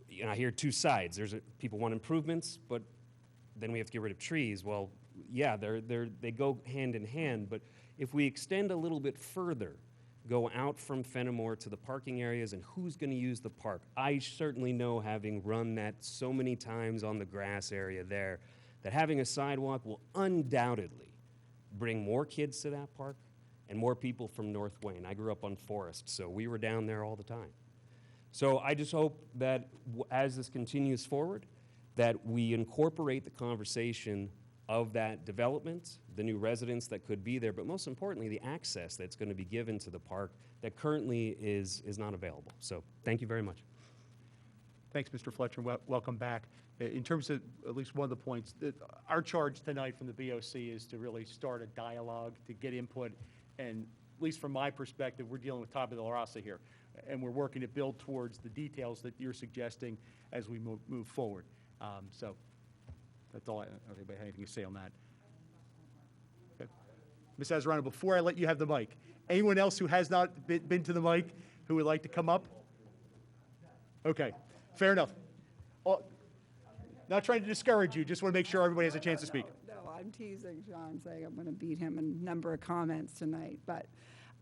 you know, I hear two sides. People want improvements, but then we have to get rid of trees. Well, yeah, they go hand in hand, but if we extend a little bit further, go out from Fenimore to the parking areas and who's going to use the park. I certainly know, having run that so many times on the grass area there, that having a sidewalk will undoubtedly bring more kids to that park and more people from North Wayne. I grew up on Forest, so we were down there all the time. So I just hope that as this continues forward, that we incorporate the conversation of that development, the new residents that could be there, but most importantly, the access that's going to be given to the park that currently is not available. So thank you very much. Thanks, Mr. Fletcher. Welcome back. In terms of at least one of the points, our charge tonight from the BOC is to really start a dialogue, to get input, and at least from my perspective, we're dealing with tabula rasa here, and we're working to build towards the details that you're suggesting as we move forward. So that's all. Anybody have anything to say on that? Okay. Ms. Azarano, before I let you have the mic, anyone else who has not been to the mic who would like to come up? Okay, fair enough. Not trying to discourage you, just want to make sure everybody has a chance to speak. No, I'm teasing Sean, saying I'm going to beat him in a number of comments tonight. But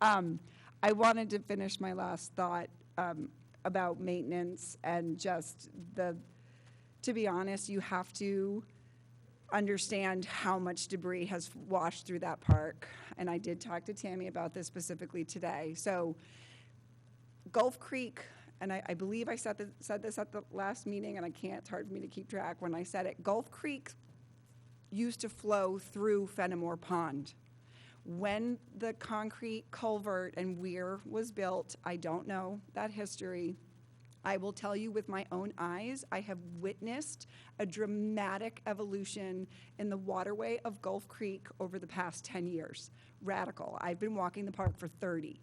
I wanted to finish my last thought about maintenance and just to be honest, you have to understand how much debris has washed through that park. And I did talk to Tammy about this specifically today. So Gulf Creek, and I believe I said this at the last meeting, and it's hard for me to keep track when I said it. Gulf Creek used to flow through Fenimore Pond. When the concrete culvert and weir was built, I don't know that history. I will tell you with my own eyes, I have witnessed a dramatic evolution in the waterway of Gulf Creek over the past 10 years. Radical. I've been walking the park for 30.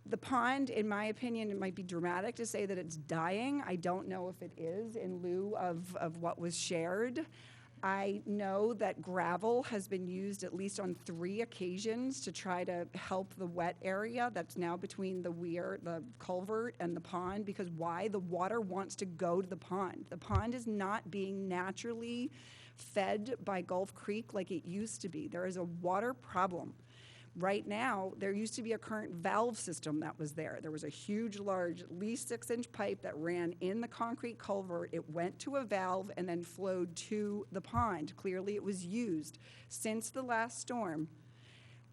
The pond, in my opinion, it might be dramatic to say that it's dying. I don't know if it is in lieu of what was shared. I know that gravel has been used at least on 3 occasions to try to help the wet area that's now between the weir, the culvert, and the pond, because why? The water wants to go to the pond. The pond is not being naturally fed by Gulf Creek like it used to be. There is a water problem. Right now, there used to be a current valve system that was there. There was a huge, large, at least 6-inch pipe that ran in the concrete culvert. It went to a valve and then flowed to the pond. Clearly, it was used. Since the last storm,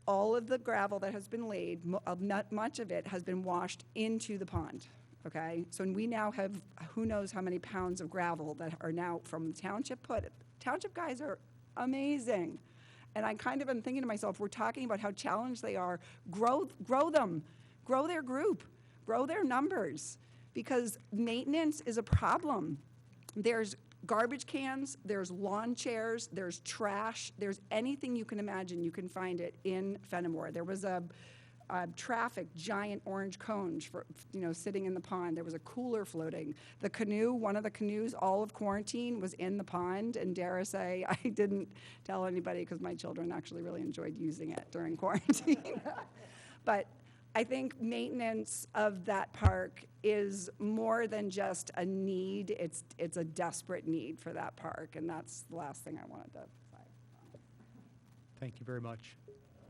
all of the gravel that has been laid, not much of it, has been washed into the pond. Okay? So we now have who knows how many pounds of gravel that are now from the township put. Township guys are amazing. And I kind of am thinking to myself, we're talking about how challenged they are. Grow them, grow their group, grow their numbers, because maintenance is a problem. There's garbage cans, there's lawn chairs, there's trash, there's anything you can imagine, you can find it in Fenimore. There was a traffic giant orange cone for, sitting in the pond. There was a cooler floating. The canoe, one of the canoes, all of quarantine was in the pond, and dare I say, I didn't tell anybody because my children actually really enjoyed using it during quarantine. But I think maintenance of that park is more than just a need. It's a desperate need for that park, and that's the last thing I wanted to say. Thank you very much.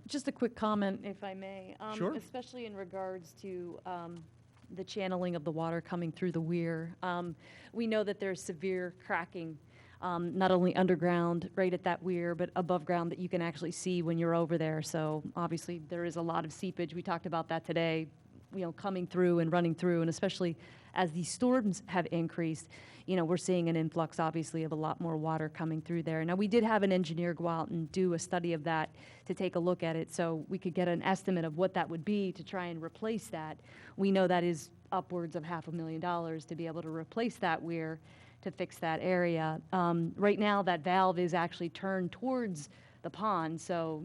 Just a quick comment, if I may. Sure. Especially in regards to the channeling of the water coming through the weir. We know that there's severe cracking, not only underground, right at that weir, but above ground that you can actually see when you're over there. So obviously there is a lot of seepage. We talked about that today, coming through and running through, and especially as these storms have increased, we're seeing an influx, obviously, of a lot more water coming through there. Now, we did have an engineer go out and do a study of that to take a look at it, so we could get an estimate of what that would be to try and replace that. We know that is upwards of $500,000 to be able to replace that weir to fix that area. Right now, that valve is actually turned towards the pond, so,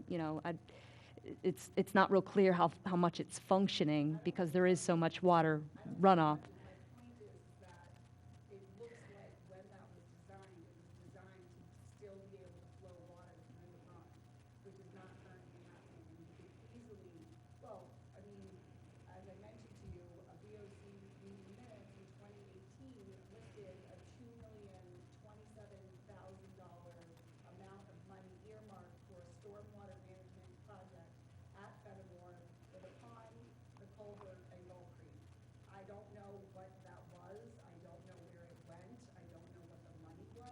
it's not real clear how much it's functioning because there is so much water runoff.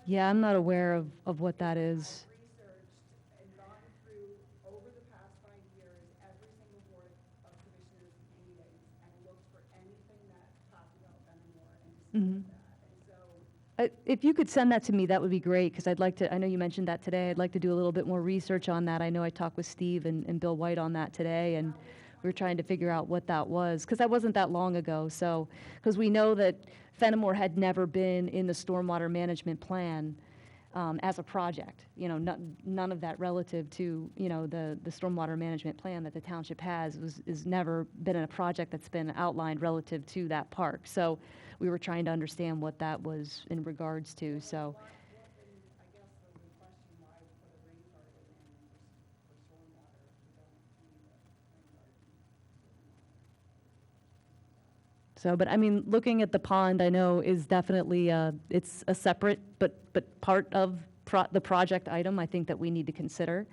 Yeah, I'm not aware of what that is. Mm-hmm. If you could send that to me, that would be great, because I'd like to, I know you mentioned that today, I'd like to do a little bit more research on that. I know I talked with Steve and Bill White on that today, and we were trying to figure out what that was, because that wasn't that long ago. So, because we know that Fenimore had never been in the stormwater management plan as a project. None of that relative to, the stormwater management plan that the township has is never been in a project that's been outlined relative to that park. So we were trying to understand what that was in regards to, so. So, but I mean, looking at the pond, I know is definitely, it's a separate, but part of the project item, I think that we need to consider.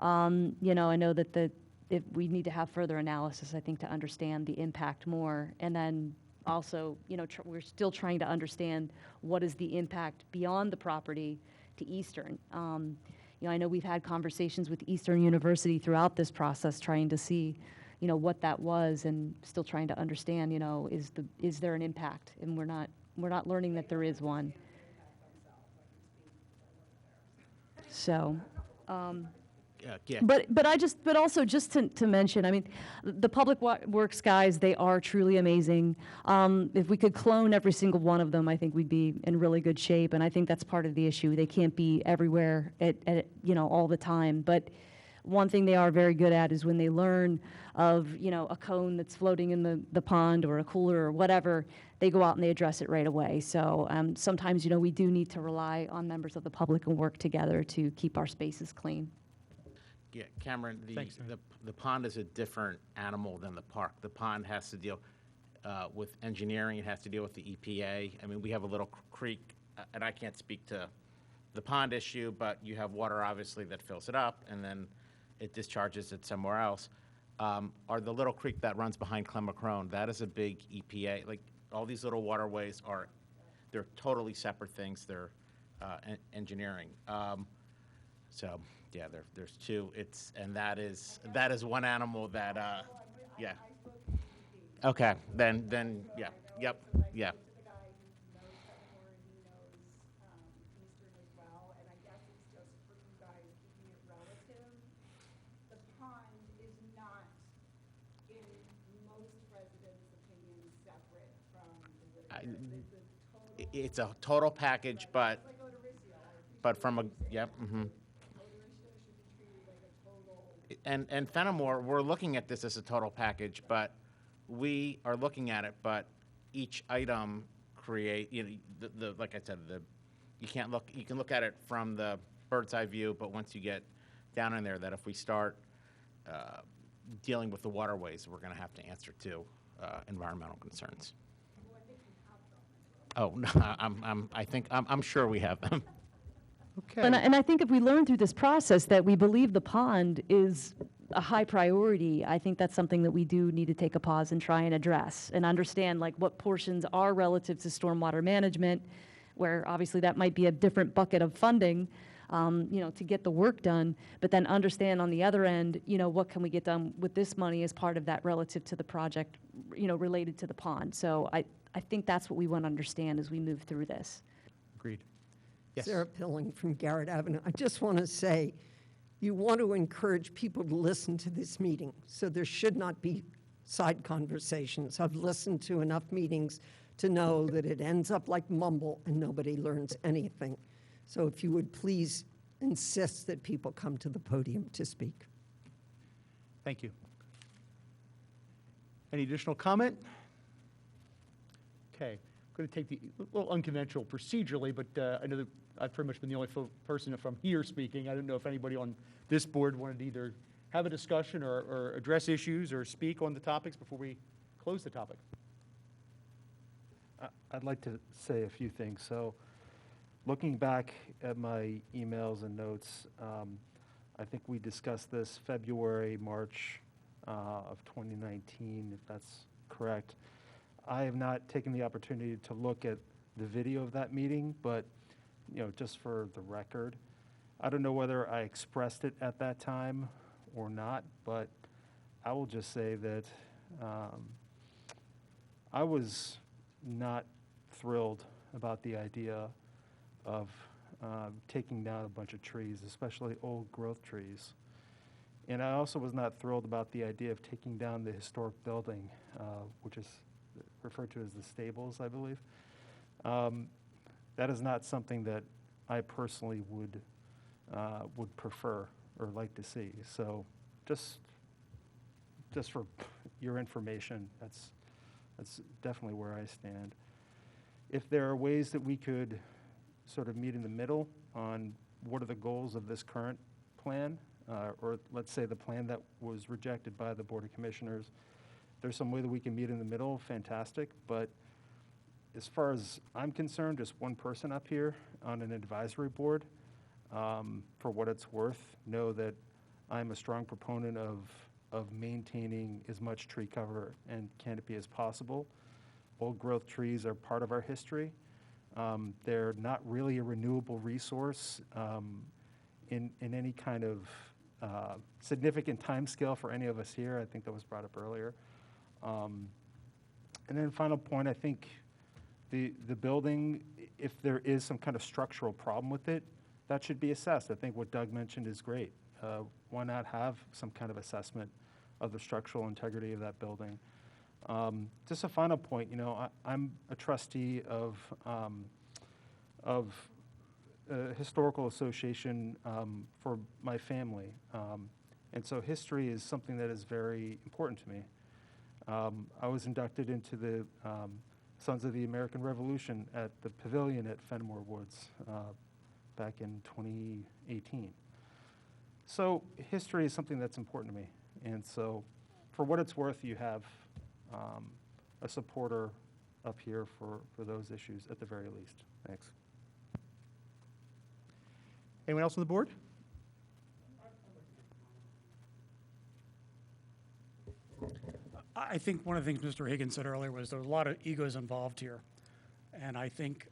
I know that if we need to have further analysis, I think, to understand the impact more. And then also, we're still trying to understand what is the impact beyond the property to Eastern. I know we've had conversations with Eastern University throughout this process, trying to see what that was, and still trying to understand, is there an impact? And we're not learning that there is one. So, Yeah. but also just to mention, I mean, the public works guys, they are truly amazing. If we could clone every single one of them, I think we'd be in really good shape. And I think that's part of the issue. They can't be everywhere at all the time. But one thing they are very good at is when they learn of, a cone that's floating in the pond or a cooler or whatever, they go out and they address it right away. So sometimes, we do need to rely on members of the public and work together to keep our spaces clean. Yeah, Cameron, Thanks, the pond is a different animal than the park. The pond has to deal with engineering. It has to deal with the EPA. I mean, we have a little creek, and I can't speak to the pond issue, but you have water, obviously, that fills it up, and then it discharges it somewhere else. Or the little creek that runs behind Clemacrone, that is a big EPA. Like, all these little waterways they're totally separate things. They're engineering. So, yeah, there's two. And that is one animal that, yeah. Okay, then, yeah, yep, yeah. It's a total package, but but from a, yep, And Fenimore, we're looking at this as a total package, but we are looking at it, but each item create, you know, like I said, you can't look, you can look at it from the bird's eye view, but once you get down in there, that if we start dealing with the waterways, we're gonna have to answer to environmental concerns. Oh, no, I'm sure we have them. Okay. And I think if we learn through this process that we believe the pond is a high priority, I think that's something that we do need to take a pause and try and address and understand like what portions are relative to stormwater management, where obviously that might be a different bucket of funding, you know, to get the work done, but then understand on the other end, you know, what can we get done with this money as part of that relative to the project, you know, related to the pond. So I think that's what we want to understand as we move through this. Agreed. Yes. Sarah Pilling from Garrett Avenue. I just want to say, you want to encourage people to listen to this meeting, so there should not be side conversations. I've listened to enough meetings to know that it ends up like mumble and nobody learns anything. So if you would please insist that people come to the podium to speak. Thank you. Any additional comment? Okay, I'm going to take the little unconventional procedurally, but I know that I've pretty much been the only person from here speaking. I don't know if anybody on this board wanted to either have a discussion or address issues or speak on the topics before we close the topic. I'd like to say a few things. So looking back at my emails and notes, I think we discussed this February, March of 2019, if that's correct. I have not taken the opportunity to look at the video of that meeting, but you know, just for the record, I don't know whether I expressed it at that time or not, but I will just say that I was not thrilled about the idea of taking down a bunch of trees, especially old growth trees. And I also was not thrilled about the idea of taking down the historic building, which is referred to as the stables, I believe. That is not something that I personally would prefer or like to see. So just for your information, that's definitely where I stand. If there are ways that we could sort of meet in the middle on what are the goals of this current plan, or let's say the plan that was rejected by the Board of Commissioners, there's some way that we can meet in the middle, fantastic. But as far as I'm concerned, just one person up here on an advisory board, for what it's worth, know that I'm a strong proponent of maintaining as much tree cover and canopy as possible. Old growth trees are part of our history. They're not really a renewable resource in any kind of significant time scale for any of us here. I think that was brought up earlier. And then final point, I think the building, if there is some kind of structural problem with it, that should be assessed. I think what Doug mentioned is great. Why not have some kind of assessment of the structural integrity of that building? Just a final point, you know, I'm a trustee of a historical association for my family. And so history is something that is very important to me. I was inducted into the Sons of the American Revolution at the Pavilion at Fenimore Woods back in 2018. So history is something that's important to me. And so for what it's worth, you have a supporter up here for those issues at the very least. Thanks. Anyone else on the board? I think one of the things Mr. Higgins said earlier was there were a lot of egos involved here. And I think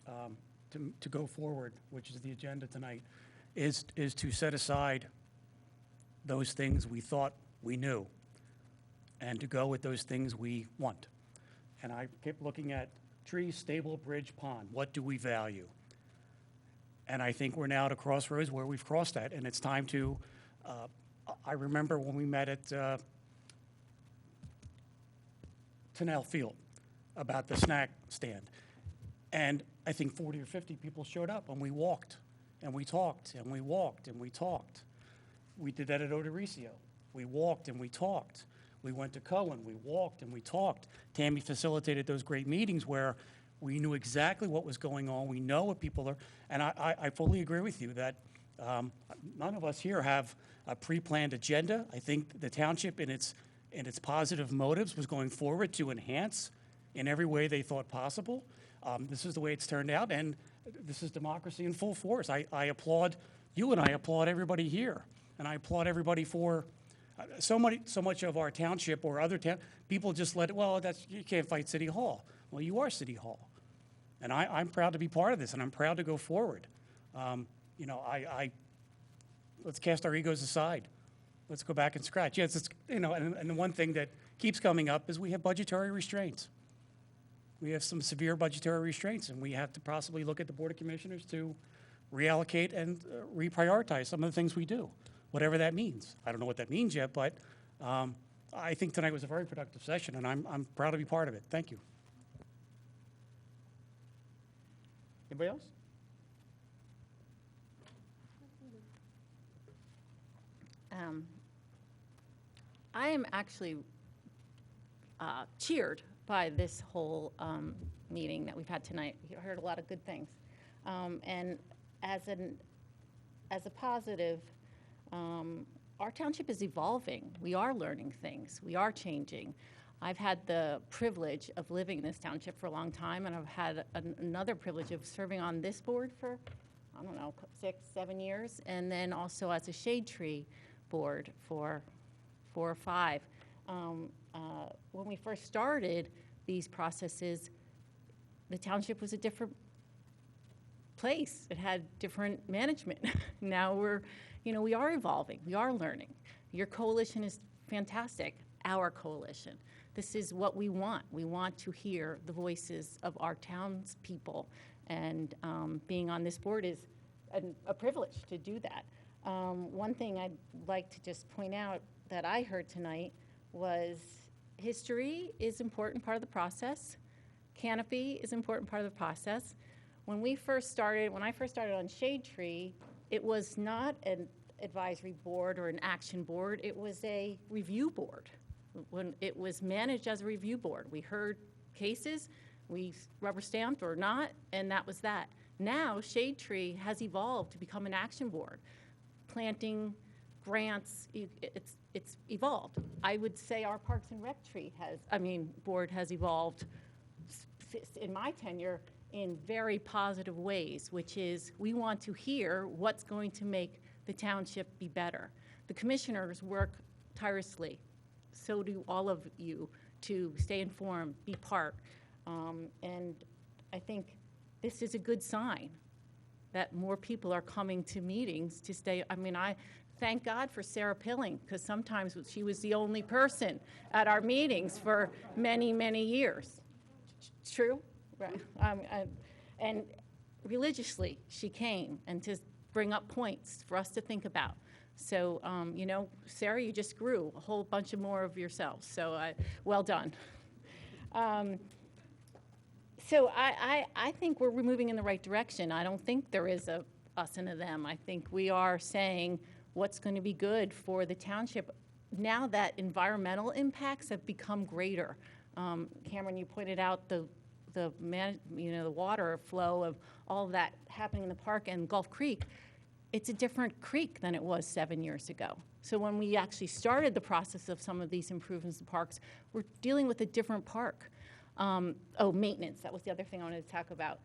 to go forward, which is the agenda tonight, is to set aside those things we thought we knew and to go with those things we want. And I kept looking at trees, stable, bridge, pond. What do we value? And I think we're now at a crossroads where we've crossed that, and it's time to, I remember when we met at Tennell Field about the snack stand. And I think 40 or 50 people showed up, and we walked and we talked, and we walked, and we talked. We did that at Odoricio. We walked and we talked. We went to Cohen, we walked and we talked. Tammy facilitated those great meetings where we knew exactly what was going on. We know what people are, and I fully agree with you that none of us here have a pre-planned agenda. I think the township in its positive motives was going forward to enhance in every way they thought possible. This is the way it's turned out, and this is democracy in full force. I applaud you, and I applaud everybody here, and I applaud everybody for so much of our township or other people just let it, well, you can't fight City Hall. Well, you are City Hall. And I'm proud to be part of this, and I'm proud to go forward. Let's cast our egos aside. Let's go back and scratch. Yes, and the one thing that keeps coming up is we have budgetary restraints. We have some severe budgetary restraints, and we have to possibly look at the Board of Commissioners to reallocate and reprioritize some of the things we do, whatever that means. I don't know what that means yet, but I think tonight was a very productive session, and I'm proud to be part of it. Thank you. Anybody else? I am actually cheered by this whole meeting that we've had tonight. We heard a lot of good things. And as a positive, our township is evolving. We are learning things. We are changing. I've had the privilege of living in this township for a long time, and I've had another privilege of serving on this board for, I don't know, 6, 7 years, and then also as a shade tree board for 4 or 5. When we first started these processes, the township was a different place. It had different management. Now we are evolving. We are learning. Your coalition is fantastic. Our coalition. This is what we want. We want to hear the voices of our townspeople, and being on this board is a privilege to do that. One thing I'd like to just point out that I heard tonight was history is an important part of the process. Canopy is an important part of the process. When I first started on Shade Tree, it was not an advisory board or an action board. It was a review board. When it was managed as a review board, we heard cases, we rubber stamped or not, and that was that. Now, Shade Tree has evolved to become an action board. Planting, grants, it's evolved. I would say our Parks and Rec board has evolved in my tenure in very positive ways, which is we want to hear what's going to make the township be better. The commissioners work tirelessly. So do all of you to stay informed, be part. And I think this is a good sign that more people are coming to meetings to stay. I thank God for Sarah Pilling, because sometimes she was the only person at our meetings for many, many years. True? Right. And religiously, she came and to bring up points for us to think about. So, Sarah, you just grew a whole bunch of more of yourselves. So, well done. So I think we're moving in the right direction. I don't think there is a us and a them. I think we are saying what's going to be good for the township now that environmental impacts have become greater. Cameron, you pointed out the water flow of all of that happening in the park and Gulf Creek. It's a different creek than it was 7 years ago. So when we actually started the process of some of these improvements in parks, we're dealing with a different park. Maintenance, that was the other thing I wanted to talk about.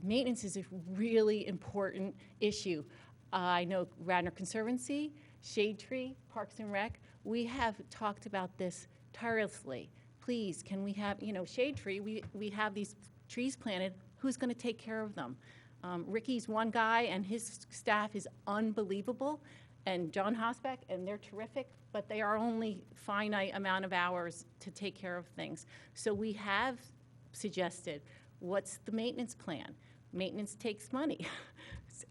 Maintenance is a really important issue. I know Radnor Conservancy, Shade Tree, Parks and Rec, we have talked about this tirelessly. Please, can we have, Shade Tree, we have these trees planted, who's gonna take care of them? Ricky's one guy and his staff is unbelievable, and John Hosbeck, and they're terrific, but they are only finite amount of hours to take care of things. So we have suggested, what's the maintenance plan? Maintenance takes money,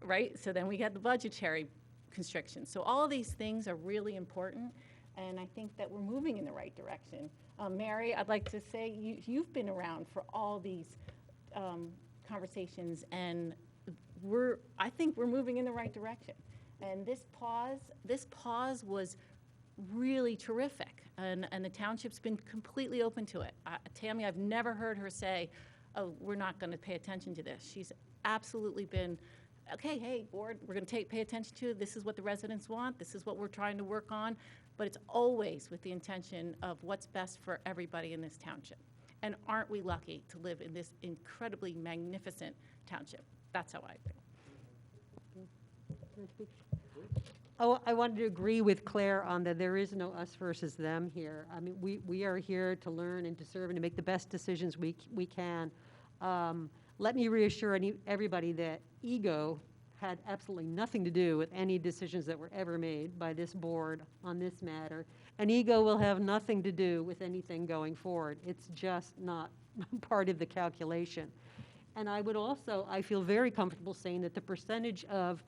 right? So then we got the budgetary constrictions. So all of these things are really important, and I think that we're moving in the right direction. Mary, I'd like to say you've been around for all these conversations, and I think we're moving in the right direction. And this pause was really terrific, and the township's been completely open to it. Tammy, I've never heard her say, oh, we're not going to pay attention to this. She's absolutely been, okay, hey, board, we're going to pay attention to it. This is what the residents want. This is what we're trying to work on. But it's always with the intention of what's best for everybody in this township. And aren't we lucky to live in this incredibly magnificent township? That's how I feel. Oh, I wanted to agree with Claire on that there is no us versus them here. I mean, we are here to learn and to serve and to make the best decisions we can. Let me reassure everybody that ego had absolutely nothing to do with any decisions that were ever made by this board on this matter. And ego will have nothing to do with anything going forward. It's just not part of the calculation. And I would also, I feel very comfortable saying that the percentage of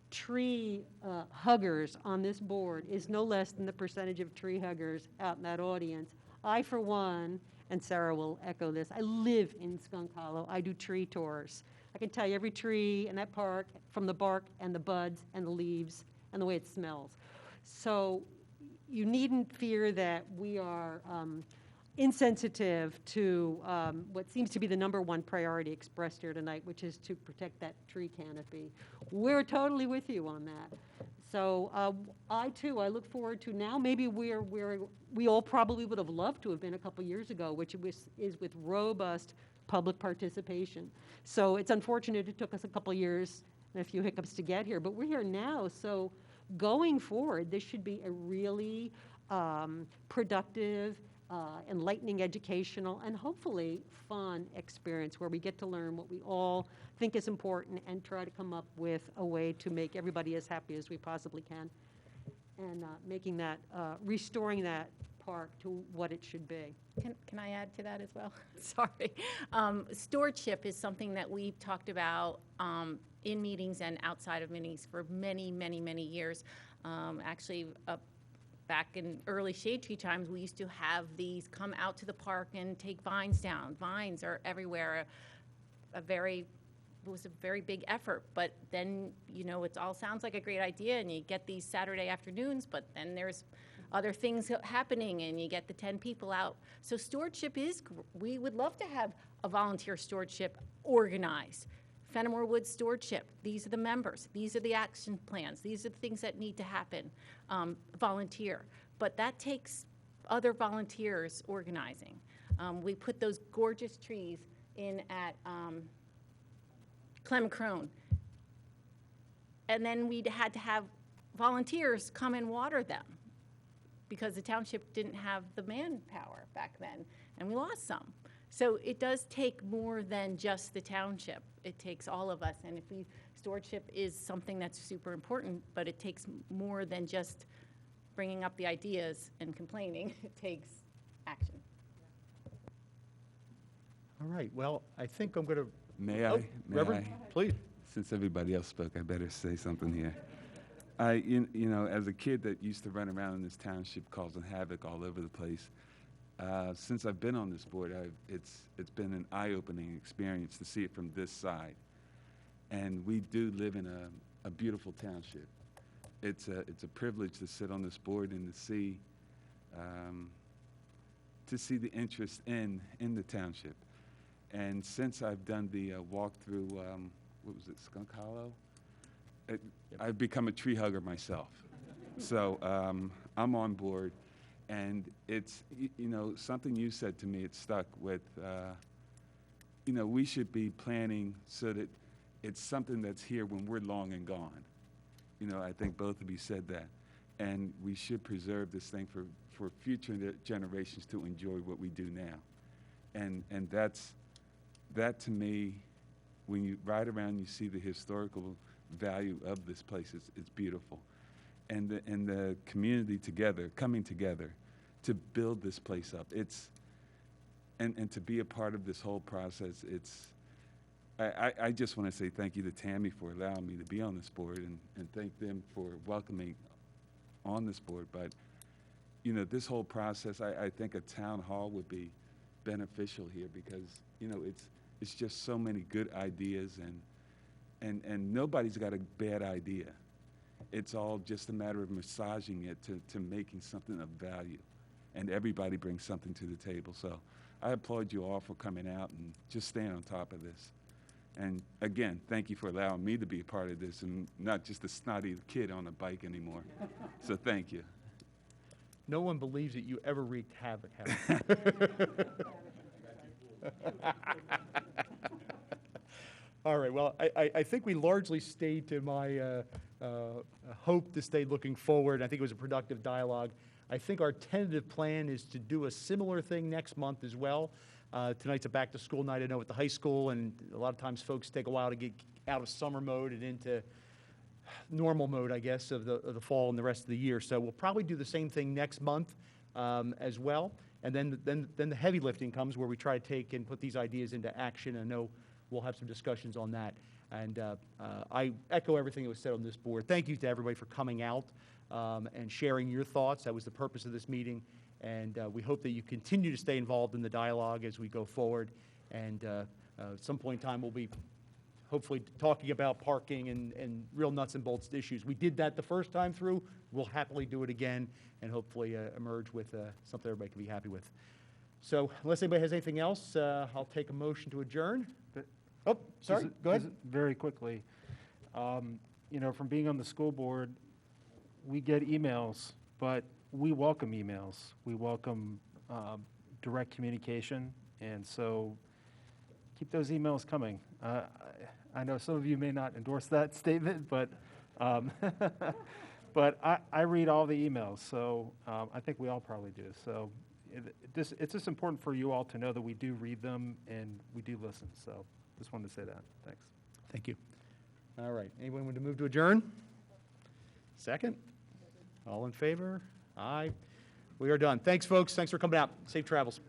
tree huggers on this board is no less than the percentage of tree huggers out in that audience. I, for one, and Sarah will echo this, I live in Skunk Hollow. I do tree tours. I can tell you every tree in that park, from the bark and the buds and the leaves and the way it smells. So you needn't fear that we are insensitive to what seems to be the #1 priority expressed here tonight, which is to protect that tree canopy. We're totally with you on that. So I look forward to now, maybe we all probably would have loved to have been a couple years ago, which is with robust public participation. So it's unfortunate it took us a couple years and a few hiccups to get here, but we're here now. So going forward, this should be a really productive, enlightening, educational, and hopefully fun experience where we get to learn what we all think is important and try to come up with a way to make everybody as happy as we possibly can, and making that, restoring that park to what it should be. Can I add to that as well? Sorry. Stewardship is something that we've talked about in meetings and outside of meetings for many, many, many years. Actually, back in early shade tree times, we used to have these come out to the park and take vines down. Vines are everywhere. It was a very big effort, but then, it all sounds like a great idea, and you get these Saturday afternoons, but then there's other things happening, and you get the 10 people out. So stewardship we would love to have a volunteer stewardship organized. Fenimore Woods Stewardship, these are the members, these are the action plans, these are the things that need to happen, volunteer. But that takes other volunteers organizing. We put those gorgeous trees in at Clem Crone. And then we had to have volunteers come and water them because the township didn't have the manpower back then, and we lost some. So it does take more than just the township. It takes all of us, and stewardship is something that's super important, but it takes more than just bringing up the ideas and complaining. It takes action. All right, well, I think I'm going to... May I? Reverend, please. Since everybody else spoke, I better say something here. As a kid that used to run around in this township causing havoc all over the place, since I've been on this board, it's been an eye-opening experience to see it from this side. And we do live in a beautiful township. It's a privilege to sit on this board and to see the interest in the township. And since I've done the walk through, what was it, Skunk Hollow? I've become a tree hugger myself. So I'm on board. And it's, something you said to me, it stuck with, we should be planning so that it's something that's here when we're long and gone. I think both of you said that. And we should preserve this thing for future generations to enjoy what we do now. And that to me, when you ride around, you see the historical value of this place. It's beautiful. And the community coming together to build this place up. And to be a part of this whole process, I just want to say thank you to Tammy for allowing me to be on this board, and thank them for welcoming on this board. But, this whole process, I think a town hall would be beneficial here because, it's just so many good ideas, And nobody's got a bad idea. It's all just a matter of massaging it to making something of value. And everybody brings something to the table. So I applaud you all for coming out and just staying on top of this. And again, thank you for allowing me to be a part of this and not just a snotty kid on a bike anymore. So thank you. No one believes that you ever wreaked havoc, Howard. All right, well, I think we largely stayed to my hope to stay looking forward. I think it was a productive dialogue. I think our tentative plan is to do a similar thing next month as well. Tonight's a back-to-school night, I know, at the high school, and a lot of times folks take a while to get out of summer mode and into normal mode, I guess, of the fall and the rest of the year. So we'll probably do the same thing next month as well. And then the heavy lifting comes where we try to take and put these ideas into action. I know we'll have some discussions on that. And I echo everything that was said on this board. Thank you to everybody for coming out and sharing your thoughts. That was the purpose of this meeting. And we hope that you continue to stay involved in the dialogue as we go forward. And at some point in time, we'll be hopefully talking about parking and real nuts and bolts issues. We did that the first time through. We'll happily do it again and hopefully emerge with something everybody can be happy with. So unless anybody has anything else, I'll take a motion to adjourn. Oh, sorry, go ahead. Just very quickly, you know, from being on the school board, we get emails, but we welcome emails. We welcome direct communication, and so keep those emails coming. I know some of you may not endorse that statement, but but I read all the emails, so I think we all probably do. So it's just important for you all to know that we do read them and we do listen. So just wanted to say that. Thanks. Thank you. All right. Anyone want to move to adjourn? Second? All in favor? Aye. We are done. Thanks, folks. Thanks for coming out. Safe travels.